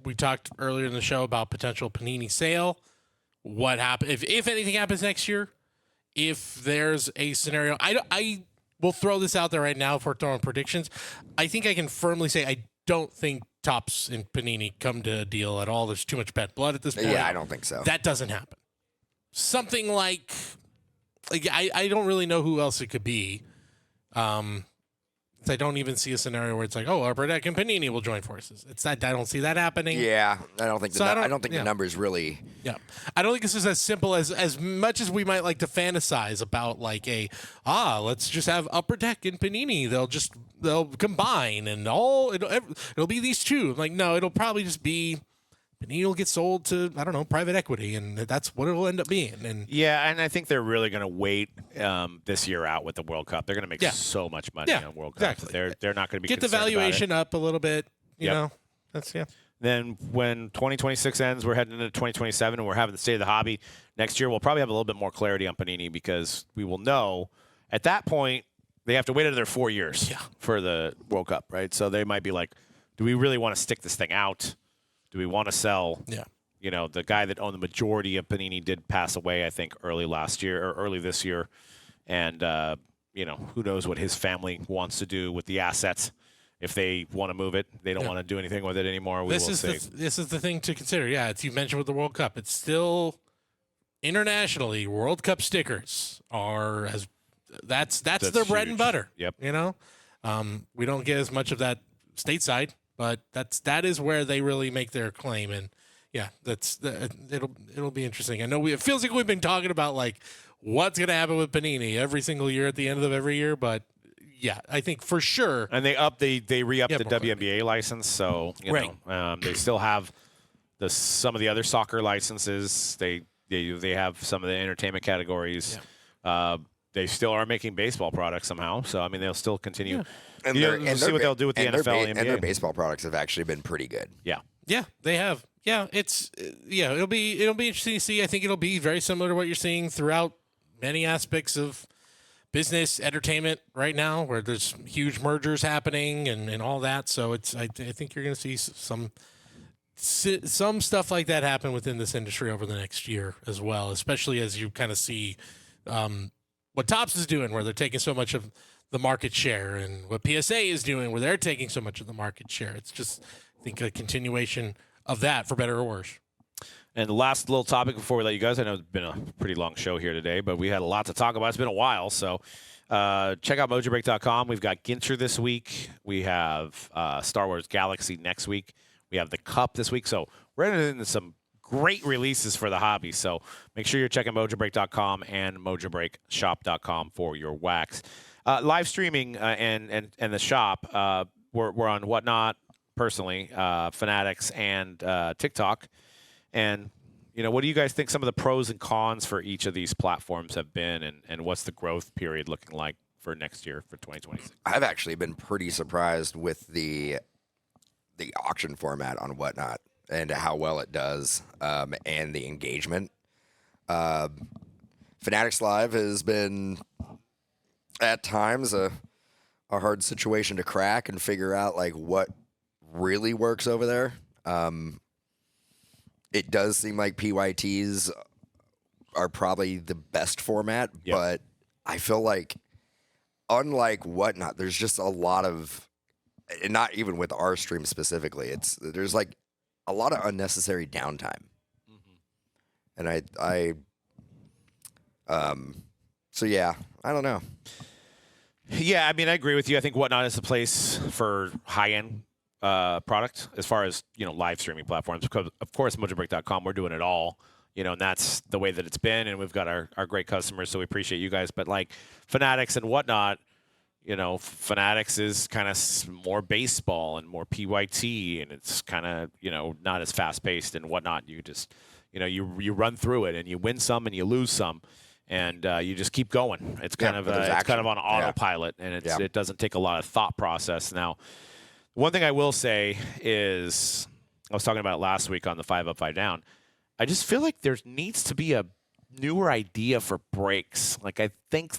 we talked earlier in the show about potential Panini sale. What happens if anything happens next year? If there's a scenario, I will throw this out there right now for throwing predictions. I think I can firmly say I don't think Topps and Panini come to a deal at all. There's too much bad blood at this point. Yeah, I don't think so. That doesn't happen. Something like I don't really know who else it could be. I don't even see a scenario where it's like, oh, Upper Deck and Panini will join forces. It's that I don't see that happening. Yeah, I don't think the numbers really. Yeah, I don't think this is as simple as much as we might like to fantasize about like let's just have Upper Deck and Panini. They'll combine and it'll be these two. Like, no, it'll probably just be Panini will get sold to, I don't know, private equity, and that's what it'll end up being. And yeah, and I think they're really going to wait this year out with the World Cup. They're going to make so much money on World Cup. Exactly. They're not going to be get the valuation up a little bit. You know, that's Then when 2026 ends, we're heading into 2027, and we're having the State of the Hobby next year. We'll probably have a little bit more clarity on Panini because we will know at that point they have to wait another 4 years for the World Cup, right? So they might be like, do we really want to stick this thing out? Do we want to sell? Yeah. The guy that owned the majority of Panini did pass away, I think, early this year. And, who knows what his family wants to do with the assets. If they want to move it, they don't want to do anything with it anymore. This is the thing to consider. Yeah, it's you mentioned with the World Cup. It's still internationally World Cup stickers are that's their bread and butter. Yep. We don't get as much of that stateside. But that is where they really make their claim, and it'll be interesting. I know it feels like we've been talking about like what's going to happen with Panini every single year at the end of every year, but yeah, I think for sure. And they re-upped the WNBA license, so they still have some of the other soccer licenses. They have some of the entertainment categories. Yeah. They still are making baseball products somehow, so I mean they'll still continue. Yeah. And we'll see what they'll do with the NFL and NBA. And their baseball products have actually been pretty good. Yeah. Yeah, they have. Yeah, it'll be interesting to see. I think it'll be very similar to what you're seeing throughout many aspects of business, entertainment right now, where there's huge mergers happening and all that. So I think you're going to see some stuff like that happen within this industry over the next year as well, especially as you kind of see what Topps is doing, where they're taking so much of the market share, and what PSA is doing, where they're taking so much of the market share. It's just, I think, a continuation of that, for better or worse. And the last little topic before we let you guys, I know it's been a pretty long show here today, but we had a lot to talk about. It's been a while, so check out Mojobreak.com. We've got Ginter this week. We have Star Wars Galaxy next week. We have the Cup this week. So we're heading into some great releases for the hobby. So make sure you're checking Mojobreak.com and MojobreakShop.com for your wax. Live streaming and the shop, we're on Whatnot, personally, Fanatics, and TikTok. And, what do you guys think some of the pros and cons for each of these platforms have been, and what's the growth period looking like for next year, for 2026? I've actually been pretty surprised with the auction format on Whatnot and how well it does, and the engagement. Fanatics Live has been, at times, a hard situation to crack and figure out, like, what really works over there. It does seem like PYTs are probably the best format, Yep. but I feel like, unlike Whatnot, there's just a lot of, and not even with our stream specifically, there's like a lot of unnecessary downtime. And so yeah, I don't know. Yeah, I mean, I agree with you. I think Whatnot is the place for high-end product as far as, live streaming platforms. Because, of course, Mojobreak.com, we're doing it all, and that's the way that it's been. And we've got our great customers, so we appreciate you guys. But, like, Fanatics and Whatnot, Fanatics is kind of more baseball and more PYT, and it's kind of, not as fast-paced. And Whatnot, you just, you run through it, and you win some and you lose some. And you just keep going. It's kind of on autopilot, and it doesn't take a lot of thought process. Now, one thing I will say is, I was talking about it last week on the 5 Up, 5 Down. I just feel like there needs to be a newer idea for breaks. Like, I think,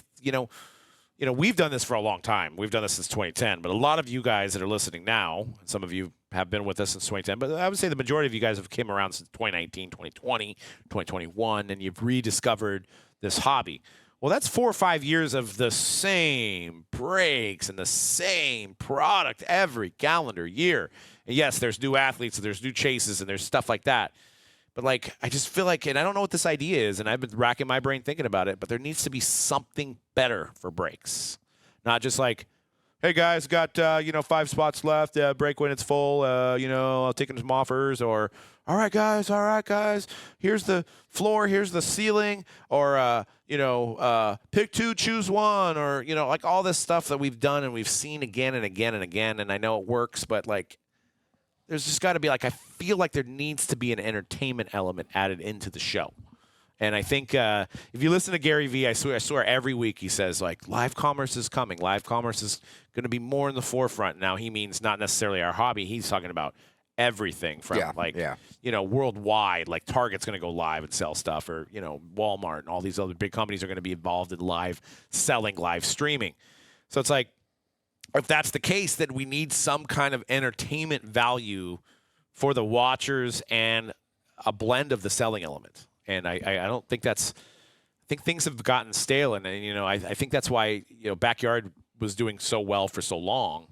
we've done this for a long time. We've done this since 2010. But a lot of you guys that are listening now, and some of you have been with us since 2010, but I would say the majority of you guys have came around since 2019, 2020, 2021, and you've rediscovered this hobby. Well, that's 4 or 5 years of the same breaks and the same product every calendar year. And yes, there's new athletes and there's new chases and there's stuff like that. But, like, I just feel like, and I don't know what this idea is, and I've been racking my brain thinking about it, but there needs to be something better for breaks. Not just like, hey, guys, got, 5 spots left, break when it's full, I'll take some offers, or, all right, guys, here's the floor, here's the ceiling, or, pick 2, choose 1, or, like all this stuff that we've done and we've seen again and again and again, and I know it works, but, like, there's just got to be, like, I feel like there needs to be an entertainment element added into the show. And I think if you listen to Gary Vee, I swear every week he says, like, live commerce is coming. Live commerce is going to be more in the forefront. Now, he means not necessarily our hobby. He's talking about everything from, worldwide. Like, Target's going to go live and sell stuff, or, Walmart and all these other big companies are going to be involved in live selling, live streaming. So it's like, if that's the case, then we need some kind of entertainment value for the watchers and a blend of the selling element. And I don't think I think things have gotten stale. And I think that's why, Backyard was doing so well for so long,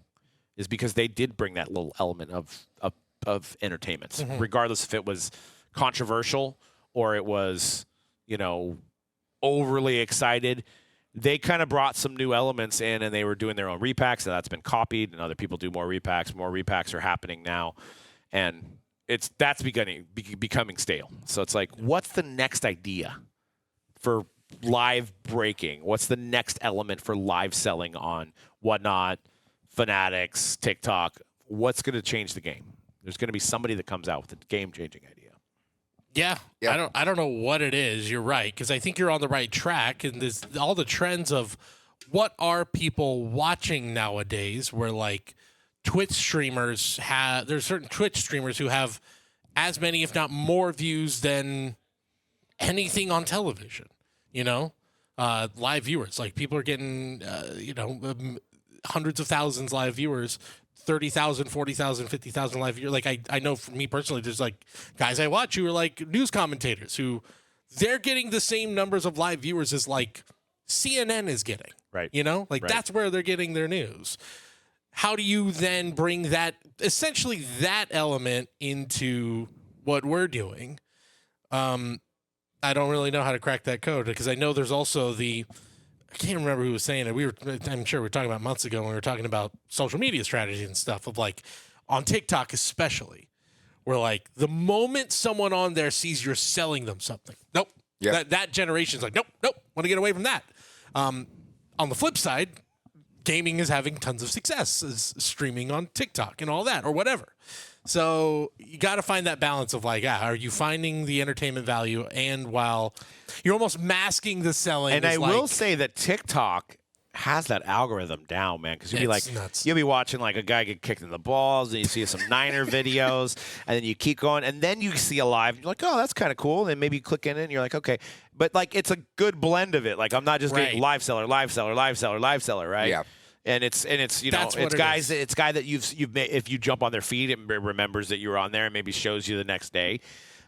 is because they did bring that little element of entertainment, regardless if it was controversial or it was, overly excited. They kind of brought some new elements in, and they were doing their own repacks, and that's been copied, and other people do more repacks. More repacks are happening now, and that's becoming stale. So it's like, what's the next idea for live breaking? What's the next element for live selling on Whatnot, Fanatics, TikTok? What's going to change the game? There's going to be somebody that comes out with a game-changing idea. Yeah. I don't know what it is. You're right, because I think you're on the right track, and there's all the trends of what are people watching nowadays. Where, like, Twitch streamers there's certain Twitch streamers who have as many, if not more, views than anything on television. Live viewers, like, people are getting hundreds of thousands live viewers. 30,000, 40,000, 50,000 live viewers. Like, I know for me personally, there's, like, guys I watch who are, like, news commentators who they're getting the same numbers of live viewers as, like, CNN is getting. Right. That's where they're getting their news. How do you then bring that, essentially that element, into what we're doing? I don't really know how to crack that code because I know there's also I can't remember who was saying it. I'm sure we were talking about months ago when we were talking about social media strategy and stuff of like on TikTok especially, where like the moment someone on there sees you're selling them something, nope. Yeah. That generation's like, nope, want to get away from that. On the flip side, gaming is having tons of success, is streaming on TikTok and all that or whatever. So you got to find that balance of like, are you finding the entertainment value and while you're almost masking the selling? And I will say that TikTok has that algorithm down, man, because you'll be watching like a guy get kicked in the balls, and you see some Niner videos, and then you keep going, and then you see a live, and you're like, oh, that's kind of cool, and maybe you click in it, and you're like, okay, but like it's a good blend of it. Like I'm not just getting live seller, right? Yeah. And it's it's guys it's guy that you've made, if you jump on their feed, it remembers that you're on there and maybe shows you the next day.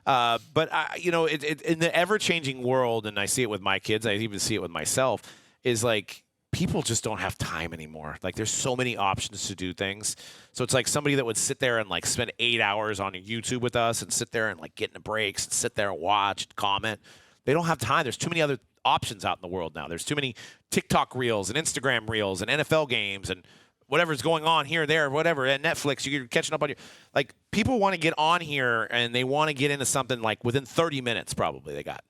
But in the ever changing world, and I see it with my kids, I even see it with myself, is like people just don't have time anymore. Like there's so many options to do things. So it's like somebody that would sit there and like spend 8 hours on YouTube with us and sit there and like get in the breaks and sit there and watch and comment. They don't have time. There's too many other options out in the world now. There's too many TikTok reels and Instagram reels and NFL games and whatever's going on here, there, whatever. And Netflix, you're catching up on your, like, people want to get on here and they want to get into something like within 30 minutes probably they got.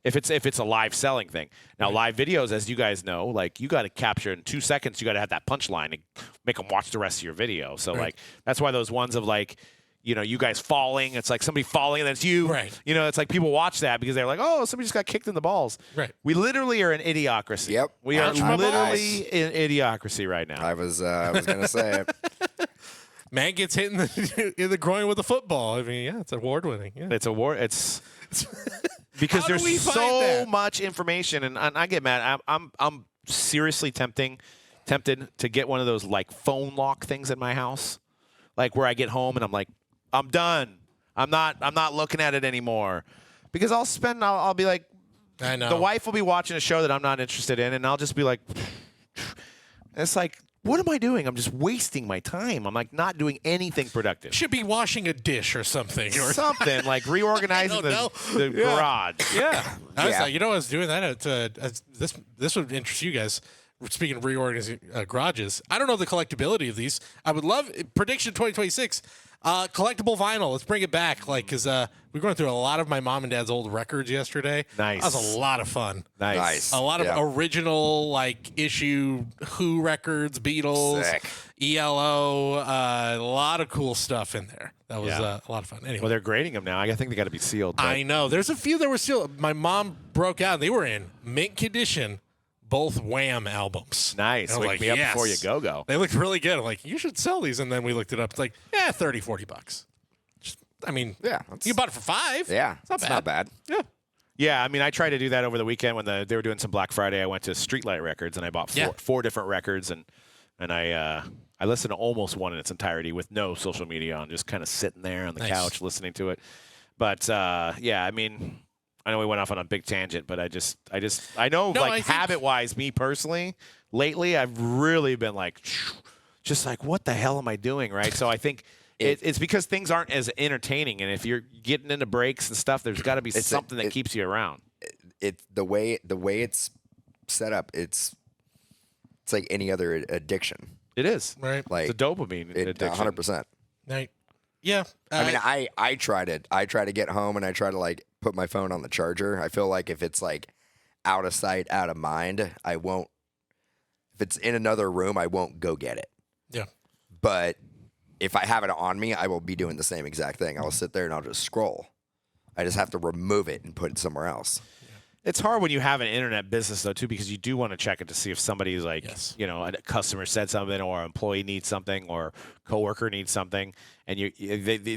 If it's a live selling thing. Now, live videos, as you guys know, like you got to capture in 2 seconds, you got to have that punchline and make them watch the rest of your video. So like, that's why those ones of like, you guys falling, it's like somebody falling and then it's you. Right. It's like people watch that because they're like, oh, somebody just got kicked in the balls. Right. We literally are in idiocracy. Yep. We are literally in idiocracy right now. I was going to say it. Man gets hit in the groin with a football. I mean, yeah, it's award winning. Yeah. It's it's because there's so much information, and I get mad. I'm seriously tempted to get one of those like phone lock things in my house, like where I get home and I'm like, I'm done. I'm not looking at it anymore, because I'll be like, I know the wife will be watching a show that I'm not interested in, and I'll just be like, it's like, what am I doing? I'm just wasting my time. I'm like not doing anything productive. Should be washing a dish or something. Or something like reorganizing the garage. Yeah. I was like, I was doing that at this would interest you guys. Speaking of reorganizing garages, I don't know the collectability of these. I would love prediction 2026. Collectible vinyl. Let's bring it back. Like, because we're going through a lot of my mom and dad's old records yesterday. Nice. That was a lot of fun. Nice. A lot of original, like, issue Who records, Beatles, Sick. ELO, a lot of cool stuff in there. That was a lot of fun. Anyway. Well, they're grading them now. I think they got to be sealed. But. I know. There's a few that were sealed. My mom broke out. They were in mint condition. Both Wham albums. Nice. Wake me up before you go. They looked really good. I'm like, you should sell these. And then we looked it up. It's like, $30, $40. You bought it for $5. Yeah, it's not bad. Yeah. Yeah, I mean, I tried to do that over the weekend when they were doing some Black Friday. I went to Streetlight Records and I bought four different records, and I listened to almost one in its entirety with no social media on, just kind of sitting there on the couch listening to it. But I mean, I know we went off on a big tangent, but I know habit-wise, me personally, lately I've really been like, just like, what the hell am I doing, right? So I think it's because things aren't as entertaining, and if you're getting into breaks and stuff, there's got to be something that keeps you around. The way it's set up, it's like any other addiction. It is, right? Like it's a dopamine addiction. 100%. Right. Yeah. I mean, I tried it. I try to get home and I try to like put my phone on the charger. I feel like if it's like out of sight, out of mind, I won't. If it's in another room, I won't go get it. Yeah. But if I have it on me, I will be doing the same exact thing. I'll sit there and I'll just scroll. I just have to remove it and put it somewhere else. It's hard when you have an internet business, though, too, because you do want to check it to see if somebody's like, a customer said something, or an employee needs something, or coworker needs something, and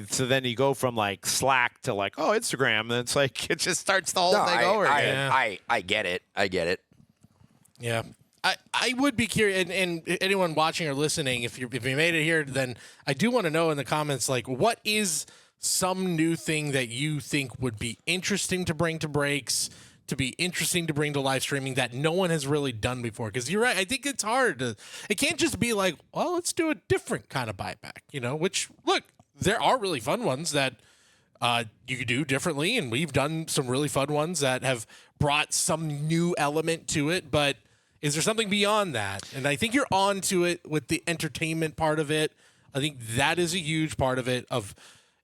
so then you go from like Slack to like, oh, Instagram, and it's like it just starts the whole thing over again. I get it. Yeah. I would be curious, and anyone watching or listening, if you made it here, then I do want to know in the comments, like, what is some new thing that you think would be interesting to bring to breaks, to be interesting to bring to live streaming that no one has really done before? Because you're right, I think it's hard to. It can't just be like, well, let's do a different kind of buyback, which, look, there are really fun ones that you could do differently, and we've done some really fun ones that have brought some new element to it, but is there something beyond that? And I think you're on to it with the entertainment part of it. I think that is a huge part of it, of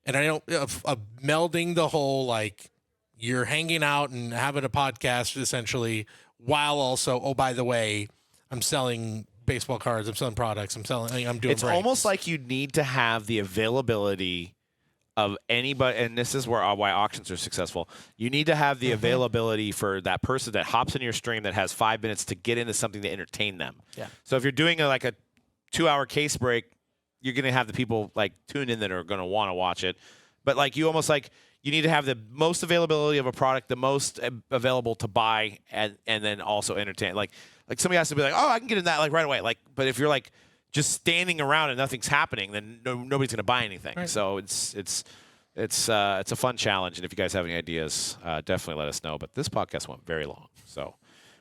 melding the whole, like, you're hanging out and having a podcast essentially, while also, oh, by the way, I'm selling baseball cards, I'm selling products, I'm doing It's breaks. almost like you need to have the availability of anybody, and this is why auctions are successful. You need to have the availability for that person that hops in your stream that has 5 minutes to get into something to entertain them. Yeah. So if you're doing a 2-hour case break, you're going to have the people like tune in that are going to want to watch it. But like you need to have the most availability of a product, the most available to buy, and then also entertain. Like somebody has to be like, oh, I can get in that like right away. Like, but if you're like just standing around and nothing's happening, then nobody's going to buy anything. Right. So it's a fun challenge. And if you guys have any ideas, definitely let us know. But this podcast went very long, so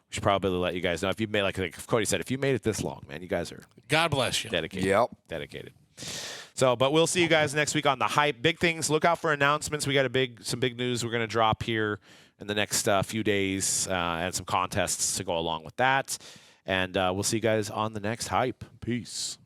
we should probably let you guys know if you made like Cody said, if you made it this long, man, you guys are God bless you. Dedicated. Yep. Dedicated. So, but we'll see you guys next week on the hype. Big things. Look out for announcements. We got some big news we're going to drop here in the next few days, and some contests to go along with that. And we'll see you guys on the next hype. Peace.